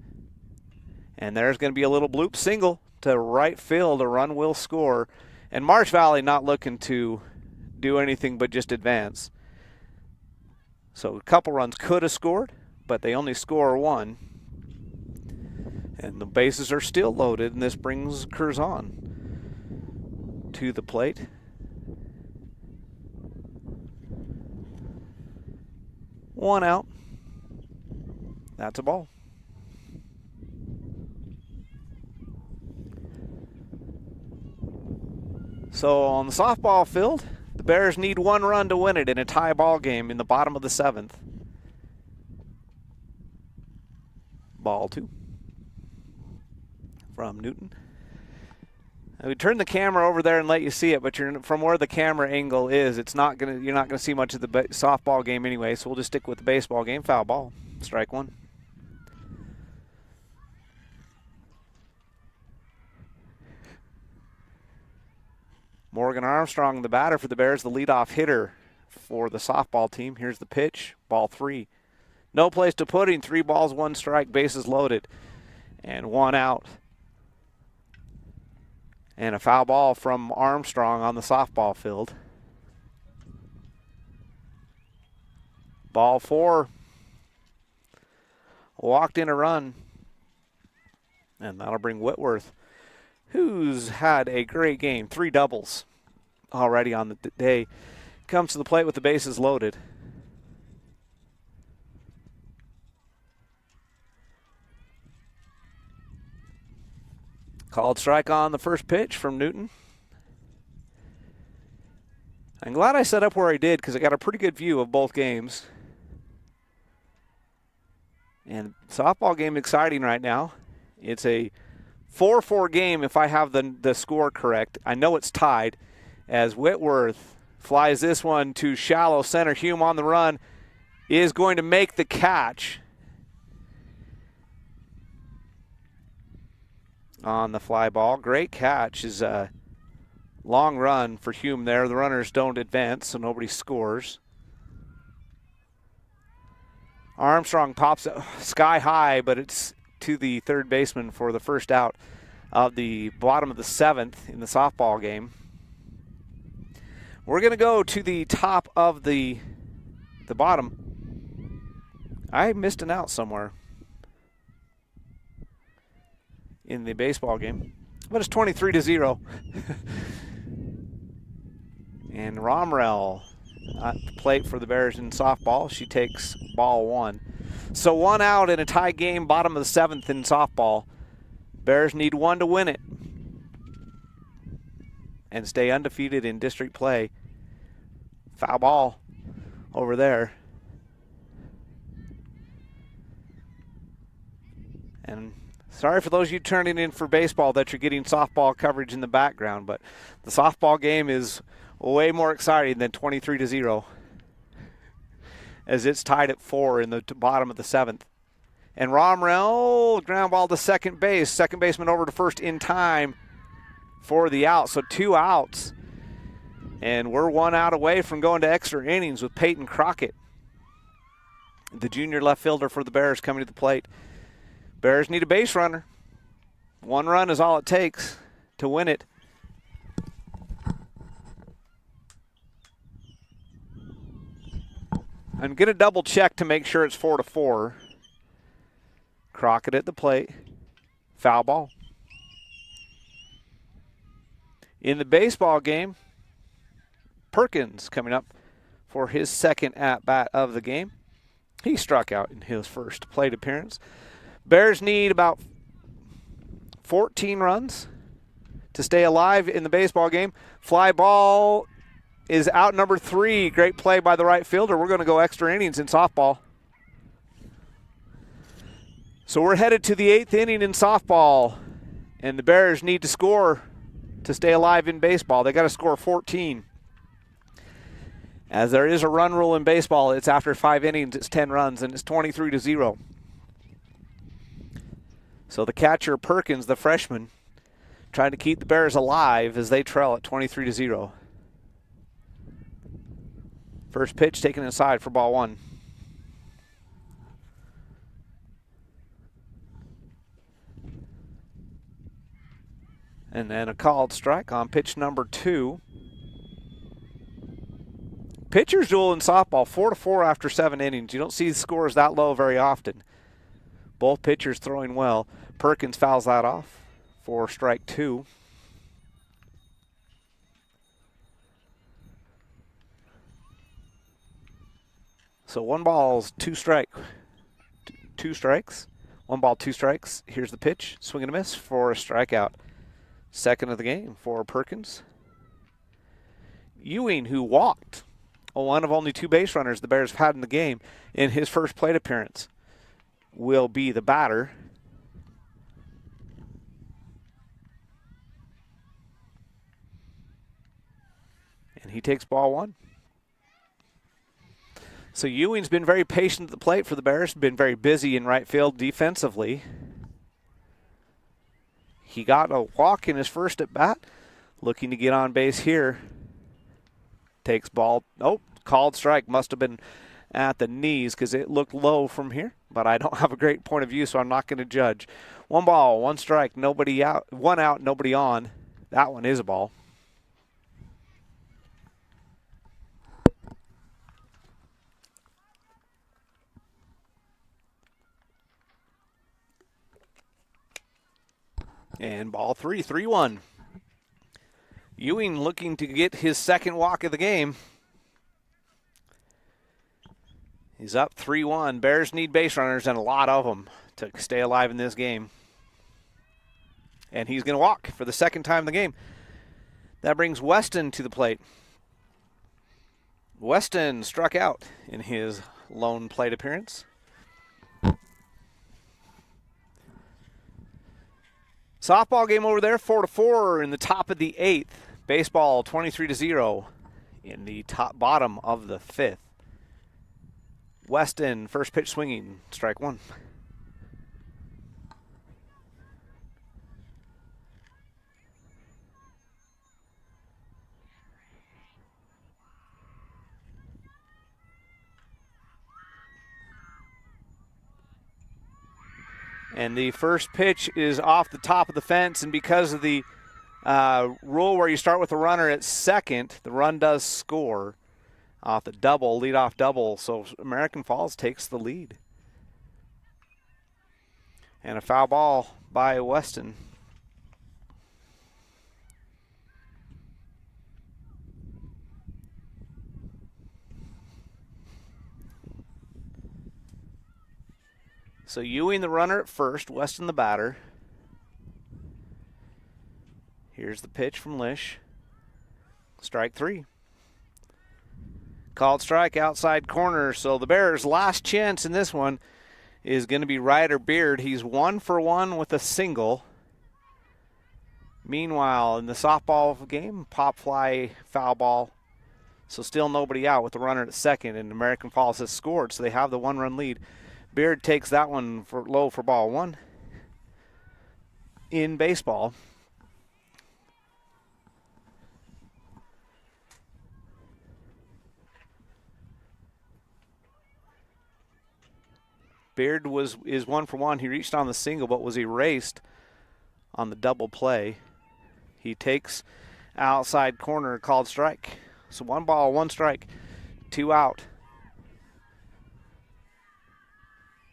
And there's going to be a little bloop single to right field. A run will score. And Marsh Valley not looking to do anything but just advance. So a couple runs could have scored, but they only score 1. And the bases are still loaded, and this brings Curzon to the plate. One out. That's a ball. So on the softball field, the Bears need 1 run to win it in a tie ball game in the bottom of the 7th. Ball 2 from Newton. I would turn the camera over there and let you see it, but from where the camera angle is, you're not gonna see much of the softball game anyway. So we'll just stick with the baseball game. Foul ball, strike 1. Morgan Armstrong, the batter for the Bears, the leadoff hitter for the softball team. Here's the pitch, ball 3. No place to put him. 3 balls, 1 strike, bases loaded, and 1 out. And a foul ball from Armstrong on the softball field. Ball 4. Walked in a run. And that'll bring Whitworth, who's had a great game. 3 doubles already on the day. Comes to the plate with the bases loaded. Called strike on the first pitch from Newton. I'm glad I set up where I did because I got a pretty good view of both games. And softball game exciting right now. It's a 4-4 game if I have the score correct. I know it's tied as Whitworth flies this one to shallow center. Hume on the run is going to make the catch on the fly ball. Great catch. Is a long run for Hume there. The runners don't advance, so nobody scores. Armstrong pops it sky high, but it's to the third baseman for the first out of the bottom of the 7th in the softball game. We're going to go to the top of the bottom. I missed an out somewhere in the baseball game, but it's 23-0. And Romrell at the plate for the Bears in softball. She takes ball 1. So 1 out in a tie game, bottom of the 7th in softball. Bears need 1 to win it and stay undefeated in district play. Foul ball over there. And sorry for those of you turning in for baseball that you're getting softball coverage in the background, but the softball game is way more exciting than 23-0 as it's tied at 4 in the bottom of the 7th. And Romrell, ground ball to second base. Second baseman over to first in time for the out. So 2 outs. And we're 1 out away from going to extra innings with Peyton Crockett, the junior left fielder for the Bears, coming to the plate. Bears need a base runner. 1 run is all it takes to win it. I'm going to double check to make sure it's 4-4. Crockett at the plate. Foul ball. In the baseball game, Perkins coming up for his second at-bat of the game. He struck out in his first plate appearance. Bears need about 14 runs to stay alive in the baseball game. Fly ball is out number 3. Great play by the right fielder. We're going to go extra innings in softball. So we're headed to the 8th inning in softball, and the Bears need to score to stay alive in baseball. They got to score 14. As there is a run rule in baseball, it's after 5 innings, it's 10 runs, and it's 23-0. So the catcher, Perkins, the freshman, trying to keep the Bears alive as they trail at 23-0. First pitch taken inside for ball 1. And then a called strike on pitch number 2. Pitchers duel in softball, 4-4 after 7 innings. You don't see the scores that low very often. Both pitchers throwing well. Perkins fouls that off for strike 2. So 1 ball, 2 strikes. 2 strikes. 1 ball, 2 strikes. Here's the pitch. Swing and a miss for a strikeout. Second of the game for Perkins. Ewing, who walked one of only 2 base runners the Bears have had in the game in his first plate appearance, will be the batter. And he takes ball 1. So Ewing's been very patient at the plate for the Bears, been very busy in right field defensively. He got a walk in his first at bat, looking to get on base here. Takes ball, called strike, must have been at the knees because it looked low from here, but I don't have a great point of view, so I'm not going to judge. 1 ball, 1 strike, nobody out, 1 out, nobody on. That one is a ball. And ball 3, 3-1. Ewing looking to get his second walk of the game. He's up 3-1. Bears need base runners and a lot of them to stay alive in this game. And he's going to walk for the second time in the game. That brings Weston to the plate. Weston struck out in his lone plate appearance. Softball game over there, 4-4 in the top of the 8th. Baseball 23-0 in the bottom of the 5th. Weston, first pitch swinging, strike 1. And the first pitch is off the top of the fence, and because of the rule where you start with a runner at second, the run does score off the double, leadoff double, so American Falls takes the lead. And a foul ball by Weston. So Ewing the runner at first, Weston the batter. Here's the pitch from Lish. Strike 3. Called strike outside corner, so the Bears' last chance in this one is going to be Ryder Beard. He's 1 for 1 with a single. Meanwhile, in the softball game, pop fly, foul ball. So still nobody out with the runner at second, and American Falls has scored, so they have the 1-run lead. Beard takes that one for low for ball 1 in baseball. Beard is 1 for 1. He reached on the single but was erased on the double play. He takes outside corner, called strike. So 1 ball, 1 strike, 2 out.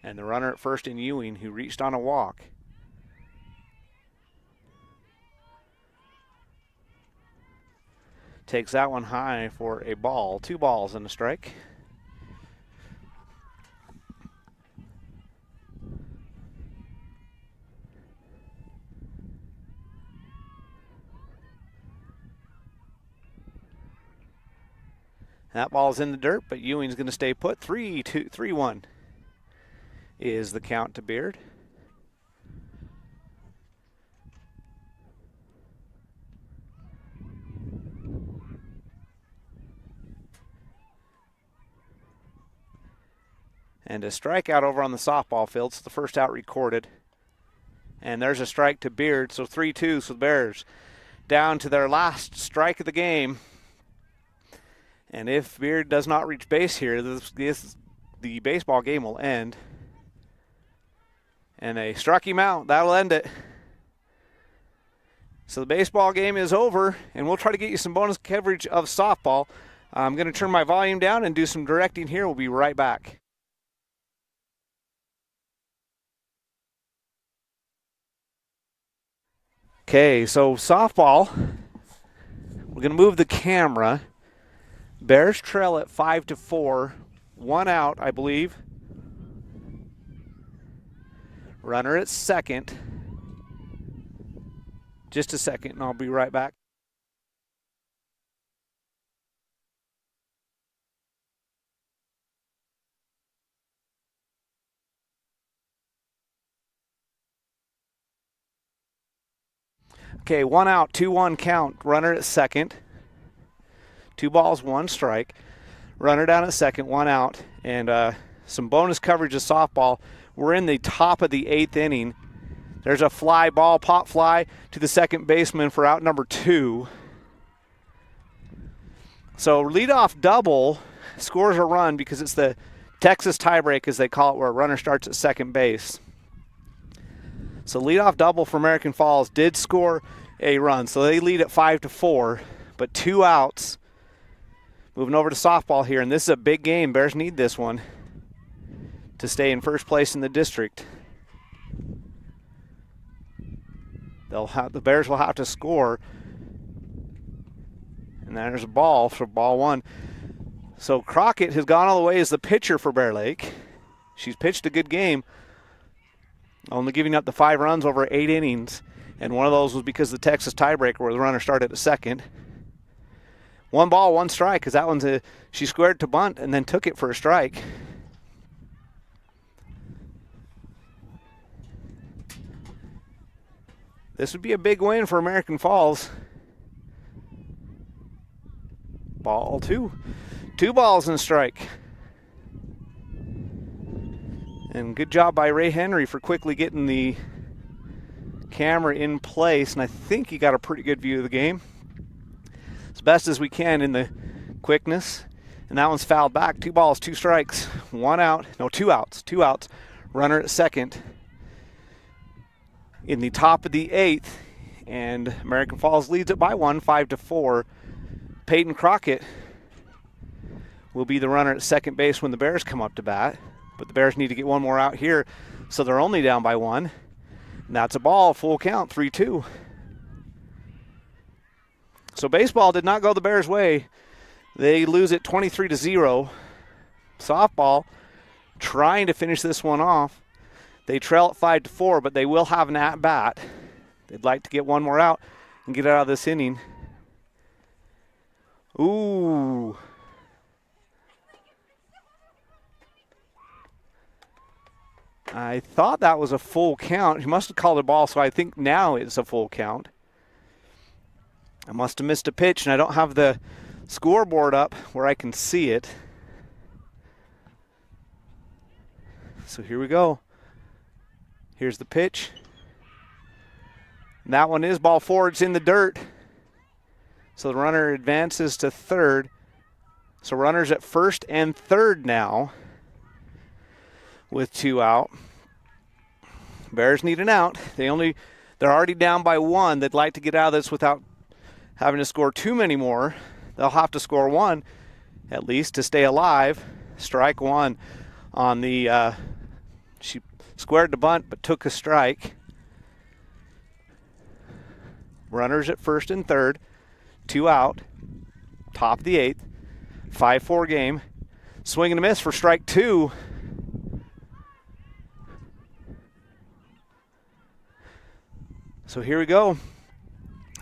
And the runner at first in Ewing, who reached on a walk. Takes that one high for a ball. 2 balls and a strike. That ball's in the dirt, but Ewing's going to stay put. 3-1 is the count to Beard. And a strikeout over on the softball field. It's the first out recorded. And there's a strike to Beard, so 3-2. So the Bears down to their last strike of the game. And if Beard does not reach base here, the baseball game will end. And they struck him out. That'll end it. So the baseball game is over, and we'll try to get you some bonus coverage of softball. I'm going to turn my volume down and do some directing here. We'll be right back. Okay, so softball, we're going to move the camera. Bears trail at 5-4, 1 out, I believe. Runner at second. Just a second, and I'll be right back. Okay, 1 out, 2-1 count. Runner at second. 2 balls, 1 strike. Runner down at second, 1 out. And some bonus coverage of softball. We're in the top of the 8th inning. There's a fly ball, pop fly to the second baseman for out number 2. So leadoff double scores a run because it's the Texas tiebreak, as they call it, where a runner starts at second base. So leadoff double for American Falls did score a run. So they lead at 5-4, but 2 outs. Moving over to softball here, and this is a big game. Bears need this one to stay in first place in the district. The Bears will have to score. And there's a ball for ball 1. So Crockett has gone all the way as the pitcher for Bear Lake. She's pitched a good game, only giving up the 5 runs over 8 innings. And one of those was because of the Texas tiebreaker where the runner started at second. 1 ball, 1 strike, because that one's she squared to bunt and then took it for a strike. This would be a big win for American Falls. Ball 2. 2 balls and a strike. And good job by Ray Henry for quickly getting the camera in place. And I think he got a pretty good view of the game. As best as we can in the quickness. And that one's fouled back. 2 balls, 2 strikes, 1 out. No, 2 outs. 2 outs. Runner at second. In the top of the 8th. And American Falls leads it by 1, 5-4. Peyton Crockett will be the runner at second base when the Bears come up to bat. But the Bears need to get 1 more out here, so they're only down by 1. And that's a ball, full count, 3-2. So baseball did not go the Bears' way. They lose it 23-0. Softball trying to finish this one off. They trail at 5-4, but they will have an at-bat. They'd like to get 1 more out and get out of this inning. Ooh. I thought that was a full count. He must have called a ball, so I think now it's a full count. I must have missed a pitch, and I don't have the scoreboard up where I can see it. So here we go. Here's the pitch. And that one is ball 4. It's in the dirt. So the runner advances to third. So runners at first and third now with 2 out. Bears need an out. They're already down by 1. They'd like to get out of this without having to score too many more. They'll have to score 1 at least to stay alive. Strike 1 on the she squared the bunt but took a strike. Runners at first and third. 2 out. Top of the 8th. 5-4 game. Swing and a miss for strike 2. So here we go.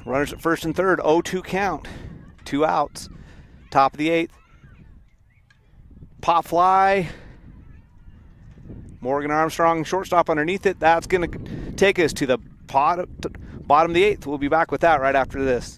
Runners at first and third. 0-2 count. 2 outs. Top of the 8th. Pop fly. Morgan Armstrong, shortstop underneath it. That's going to take us to the bottom of the 8th. We'll be back with that right after this.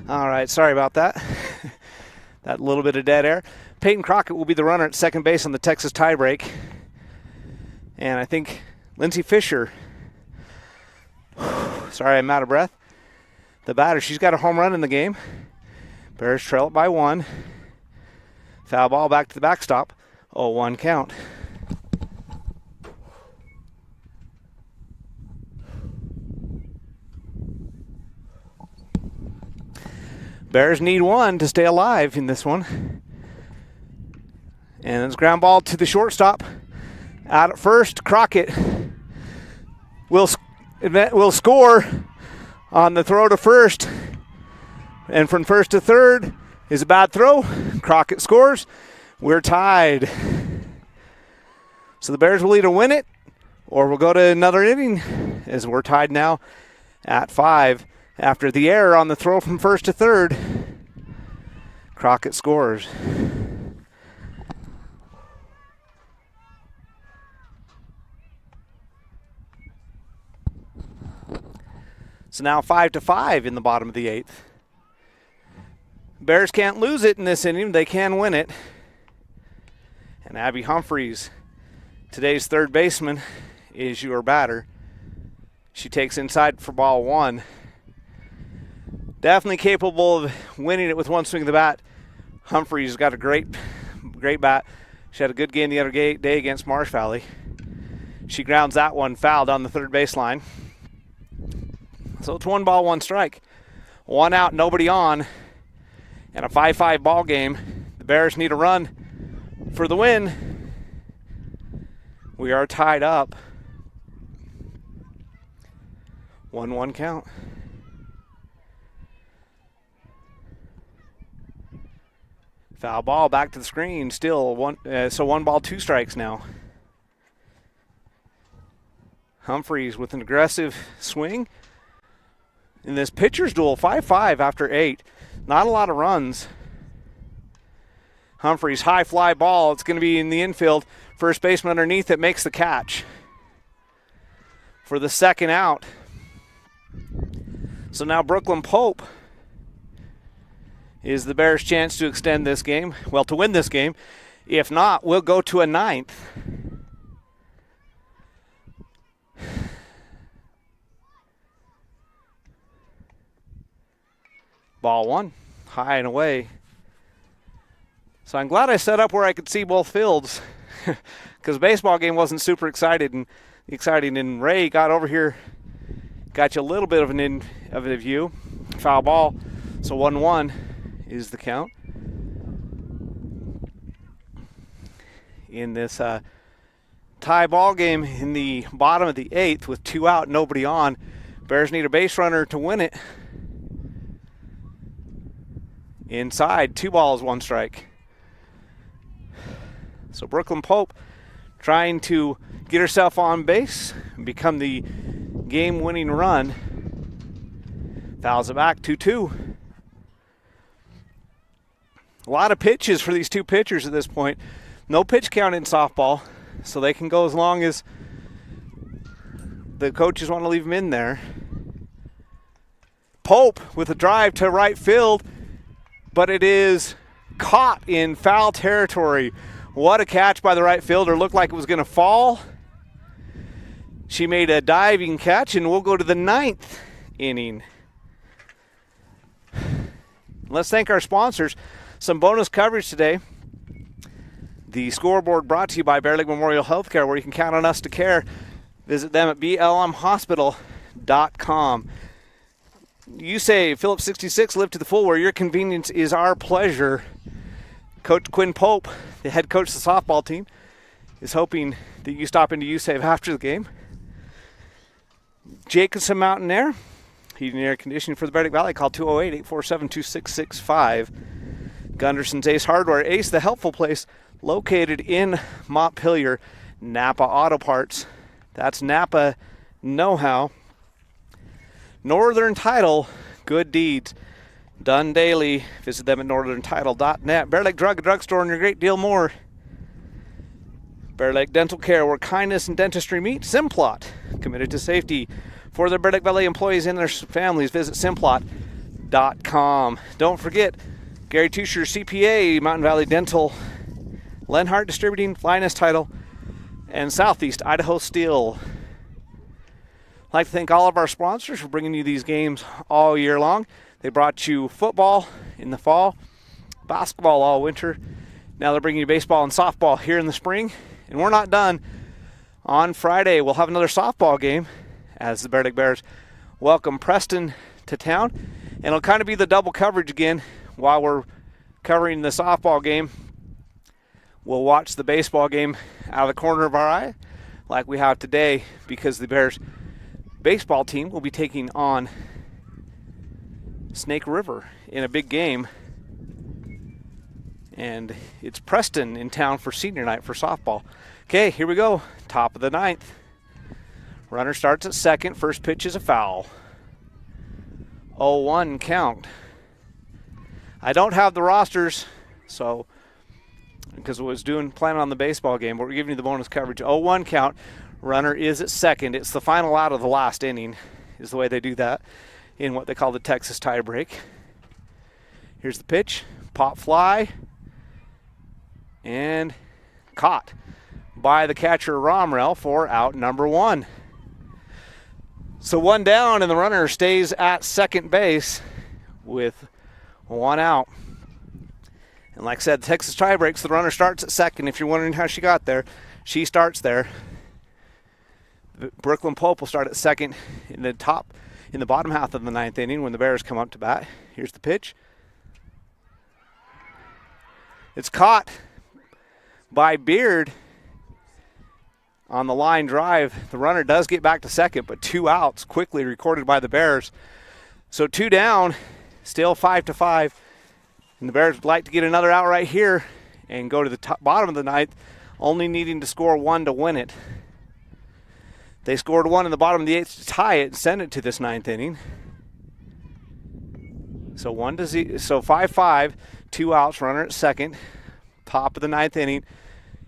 All right, sorry about that. That little bit of dead air. Peyton Crockett will be the runner at second base on the Texas tiebreak. And I think Lindsay Fisher, sorry, I'm out of breath. The batter, she's got a home run in the game. Bears trail it by 1. Foul ball back to the backstop. 0-1 count. Bears need 1 to stay alive in this one. And it's ground ball to the shortstop. Out at first, Crockett will score on the throw to first. And from first to third is a bad throw. Crockett scores. We're tied. So the Bears will either win it or we'll go to another inning, as we're tied now at 5. After the error on the throw from first to third, Crockett scores. So now 5-5 in the bottom of the 8th. Bears can't lose it in this inning. They can win it. And Abby Humphreys, today's third baseman, is your batter. She takes inside for ball 1. Definitely capable of winning it with one swing of the bat. Humphreys got a great bat. She had a good game the other day against Marsh Valley. She grounds that one foul down the third baseline. So it's 1 ball, 1 strike. 1 out, nobody on. And a 5-5 ball game. The Bears need a run for the win. We are tied up. 1-1 count. Foul ball back to the screen. Still 1 ball, 2 strikes now. Humphreys with an aggressive swing. In this pitcher's duel, 5-5 after 8. Not a lot of runs. Humphreys, high fly ball. It's going to be in the infield. First baseman underneath it makes the catch for the second out. So now Brooklyn Pope is the Bears' chance to extend this game. Well, to win this game. If not, we'll go to a 9th. Ball 1, high and away. So I'm glad I set up where I could see both fields, because the baseball game wasn't super exciting. And Ray got over here, got you a little bit of a view. Foul ball. So 1-1 is the count. In this tie ball game in the bottom of the 8th with 2 out, nobody on. Bears need a base runner to win it. Inside, 2 balls, 1 strike. So Brooklyn Pope trying to get herself on base and become the game-winning run. Fouls it back, 2-2. A lot of pitches for these 2 pitchers at this point. No pitch count in softball, so they can go as long as the coaches want to leave them in there. Pope with a drive to right field, but it is caught in foul territory. What a catch by the right fielder. Looked like it was going to fall. She made a diving catch, and we'll go to the 9th inning. Let's thank our sponsors. Some bonus coverage today. The scoreboard brought to you by Bear Lake Memorial Healthcare, where you can count on us to care. Visit them at blmhospital.com. You say Phillips 66, live to the full, where your convenience is our pleasure. Coach Quinn Pope, the head coach of the softball team, is hoping that you stop into USAVE after the game. Jacobson Mountain Air, heating and air conditioning for the Bear Lake Valley. Call 208-847-2665. Gunderson's Ace Hardware. Ace, the helpful place, located in Montpelier. Napa Auto Parts. That's Napa know-how. Northern Title, good deeds done daily. Visit them at northerntitle.net. Bear Lake Drugstore, and a great deal more. Bear Lake Dental Care, where kindness and dentistry meet. Simplot, committed to safety for the Bear Lake Valley employees and their families. Visit Simplot.com. Don't forget, Gary Tusher, CPA, Mountain Valley Dental, Lenhart Distributing, Linus Title, and Southeast Idaho Steel. I'd like to thank all of our sponsors for bringing you these games all year long. They brought you football in the fall, basketball all winter. Now they're bringing you baseball and softball here in the spring. And we're not done. On Friday, we'll have another softball game as the Bear Lake Bears welcome Preston to town. And it'll kind of be the double coverage again while we're covering the softball game. We'll watch the baseball game out of the corner of our eye like we have today, because the Bears baseball team will be taking on Snake River in a big game. And it's Preston in town for senior night for softball. Okay, here we go. Top of the ninth. Runner starts at second. First pitch is a foul. 0-1 count. I don't have the rosters, so because I was planning on the baseball game, but we're giving you the bonus coverage. 0-1 count. Runner is at second. It's the final out of the last inning is the way they do that in what they call the Texas tie break. Here's the pitch. Pop fly. And caught by the catcher Romrell for out number one. So one down, and the runner stays at second base with one out. And like I said, Texas tie breaks, the runner starts at second. If you're wondering how she got there, she starts there. Brooklyn Pope will start at second in the bottom half of the ninth inning when the Bears come up to bat. Here's the pitch. It's caught by Beard on the line drive. The runner does get back to second, but 2 outs quickly recorded by the Bears. So 2 down, still 5-5. And the Bears would like to get another out right here and go to the bottom of the ninth, only needing to score 1 to win it. They scored 1 in the bottom of the eighth to tie it and send it to this ninth inning. So 5-5, 2 outs, runner at second, top of the ninth inning.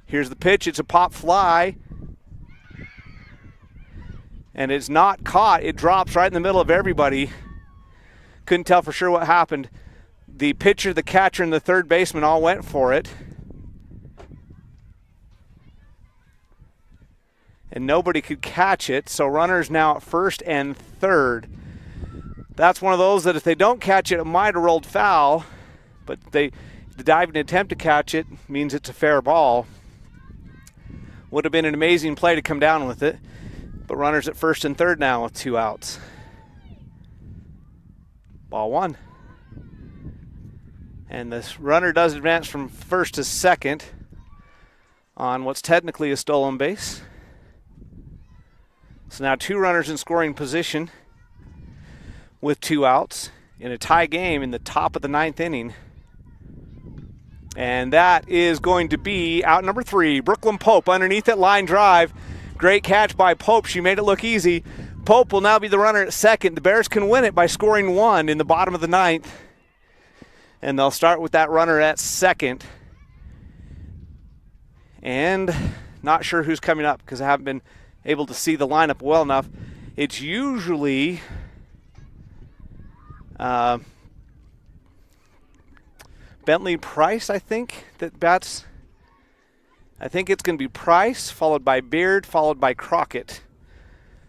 Here's the pitch. It's a pop fly. And it's not caught. It drops right in the middle of everybody. Couldn't tell for sure what happened. The pitcher, the catcher, and the third baseman all went for it. And nobody could catch it. So runners now at first and third. That's one of those that if they don't catch it, it might have rolled foul. But the diving attempt to catch it means it's a fair ball. Would have been an amazing play to come down with it. But runners at first and third now with 2 outs. Ball 1. And this runner does advance from first to second on what's technically a stolen base. So now 2 runners in scoring position with 2 outs in a tie game in the top of the ninth inning. And that is going to be out number 3, Brooklyn Pope, underneath that line drive. Great catch by Pope. She made it look easy. Pope will now be the runner at second. The Bears can win it by scoring 1 in the bottom of the ninth. And they'll start with that runner at second. And not sure who's coming up because I haven't been able to see the lineup well enough. It's usually Bentley Price, I think, that bats. I think it's going to be Price, followed by Beard, followed by Crockett.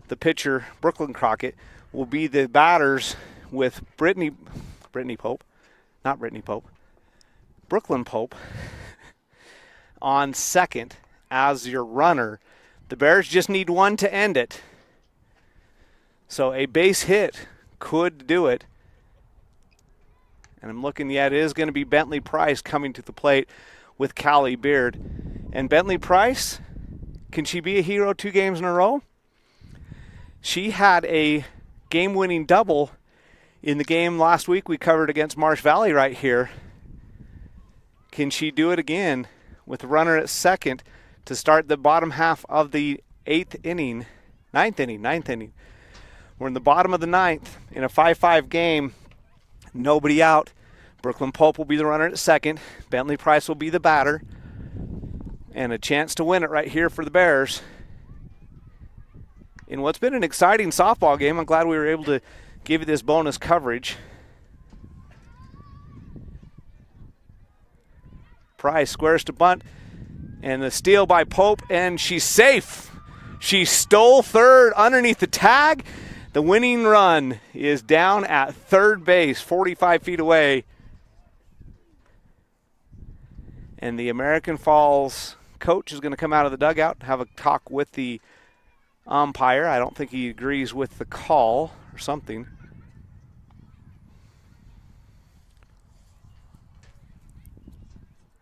The pitcher, Brooklyn Crockett, will be the batters with Brooklyn Pope on second as your runner. The Bears just need 1 to end it. So a base hit could do it. And I'm looking, it is going to be Bentley Price coming to the plate with Callie Beard. And Bentley Price, can she be a hero 2 games in a row? She had a game-winning double in the game last week we covered against Marsh Valley right here. Can she do it again with the runner at second to start the bottom half of the ninth inning? We're in the bottom of the ninth in a 5-5 game. Nobody out. Brooklyn Pope will be the runner at second. Bentley Price will be the batter. And a chance to win it right here for the Bears. In what's been an exciting softball game, I'm glad we were able to give you this bonus coverage. Price squares to bunt, and the steal by Pope, and she's safe. She stole third underneath the tag. The winning run is down at third base, 45 feet away. And the American Falls coach is going to come out of the dugout and have a talk with the umpire. I don't think he agrees with the call or something.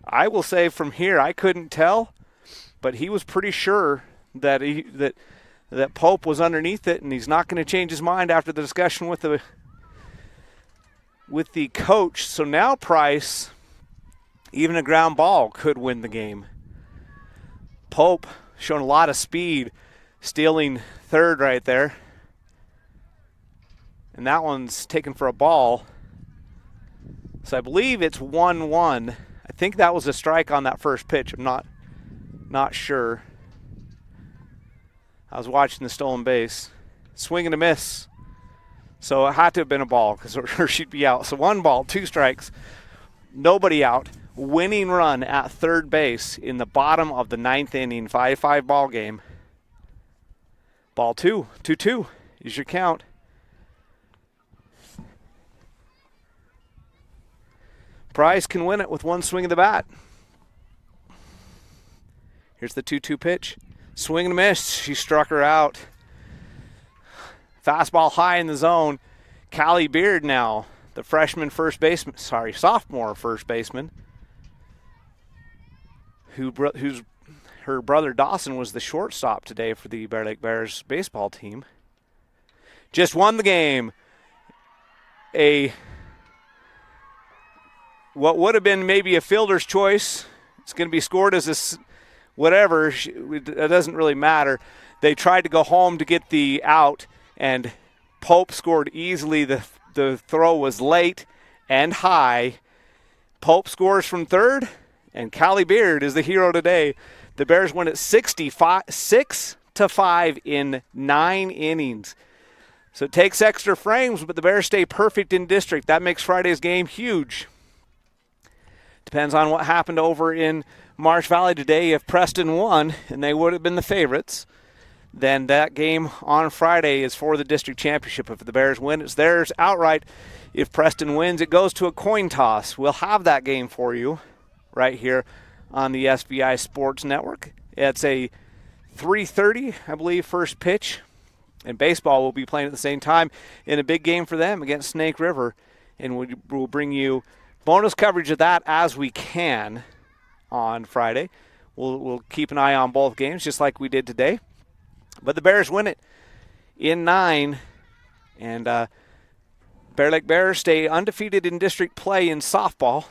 I will say from here, I couldn't tell, but he was pretty sure that that Pope was underneath it, and he's not going to change his mind after the discussion with the coach. So now Price, even a ground ball could win the game. Pope showing a lot of speed, stealing third right there. And that one's taken for a ball. So I believe it's 1-1. I think that was a strike on that first pitch. I'm not sure. I was watching the stolen base. Swing and a miss. So it had to have been a ball because or she'd be out. So 1 ball, 2 strikes, nobody out. Winning run at third base in the bottom of the 9th inning, 5-5 ball game. Ball 2, 2-2 is your count. Price can win it with 1 swing of the bat. Here's the 2-2 pitch. Swing and a miss. She struck her out. Fastball high in the zone. Callie Beard now, the sophomore first baseman, whose her brother Dawson was the shortstop today for the Bear Lake Bears baseball team. Just won the game. What would have been maybe a fielder's choice. It's going to be scored as a whatever. It doesn't really matter. They tried to go home to get the out, and Pope scored easily. The throw was late and high. Pope scores from third, and Callie Beard is the hero today. The Bears win it 6-5 in 9 innings. So it takes extra frames, but the Bears stay perfect in district. That makes Friday's game huge. Depends on what happened over in Marsh Valley today. If Preston won, and they would have been the favorites, then that game on Friday is for the district championship. If the Bears win, it's theirs outright. If Preston wins, it goes to a coin toss. We'll have that game for you right here on the SBI Sports Network. It's a 3:30, I believe, first pitch. And baseball will be playing at the same time in a big game for them against Snake River. And we'll bring you bonus coverage of that as we can on Friday. We'll keep an eye on both games just like we did today. But the Bears win it in 9. And Bear Lake Bears stay undefeated in district play in softball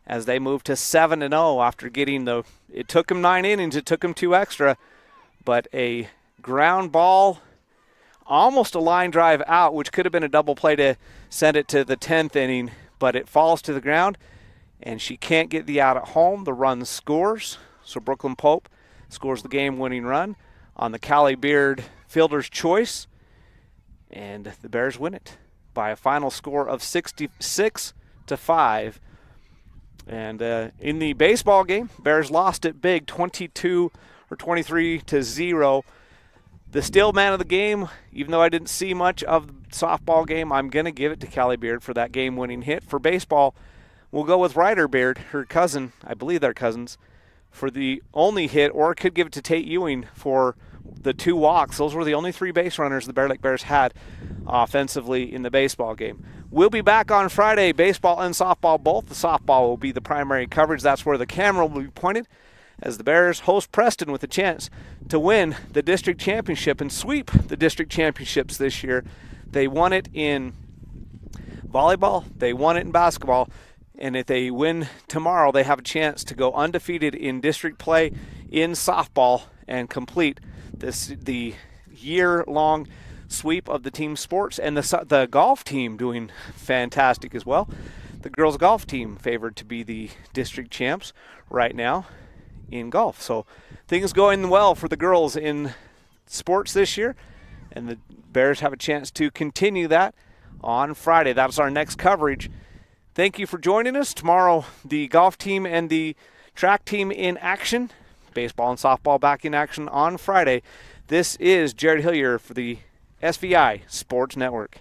as they move to 7-0 after getting it took them 9 innings, it took them 2 extra, but a ground ball, almost a line drive out, which could have been a double play to send it to the 10th inning, but it falls to the ground, and she can't get the out at home. The run scores, so Brooklyn Pope scores the game-winning run on the Callie Beard fielder's choice, and the Bears win it by a final score of 66-5. And in the baseball game, Bears lost it big, 23-0. The still man of the game, even though I didn't see much of the softball game, I'm going to give it to Callie Beard for that game-winning hit. For baseball, we'll go with Ryder Beard, her cousin, I believe they're cousins, for the only hit, or could give it to Tate Ewing for the 2 walks. Those were the only 3 base runners the Bear Lake Bears had offensively in the baseball game. We'll be back on Friday, baseball and softball both. The softball will be the primary coverage. That's where the camera will be pointed as the Bears host Preston with a chance to win the district championship and sweep the district championships this year. They won it in volleyball, they won it in basketball, and if they win tomorrow, they have a chance to go undefeated in district play in softball and complete the year-long sweep of the team sports. And the golf team doing fantastic as well. The girls golf team favored to be the district champs right now in golf. So things going well for the girls in sports this year, and the Bears have a chance to continue that on Friday. That's our next coverage. Thank you for joining us. Tomorrow, the golf team and the track team in action. Baseball and softball back in action on Friday. This is Jared Hillier for the SVI Sports Network.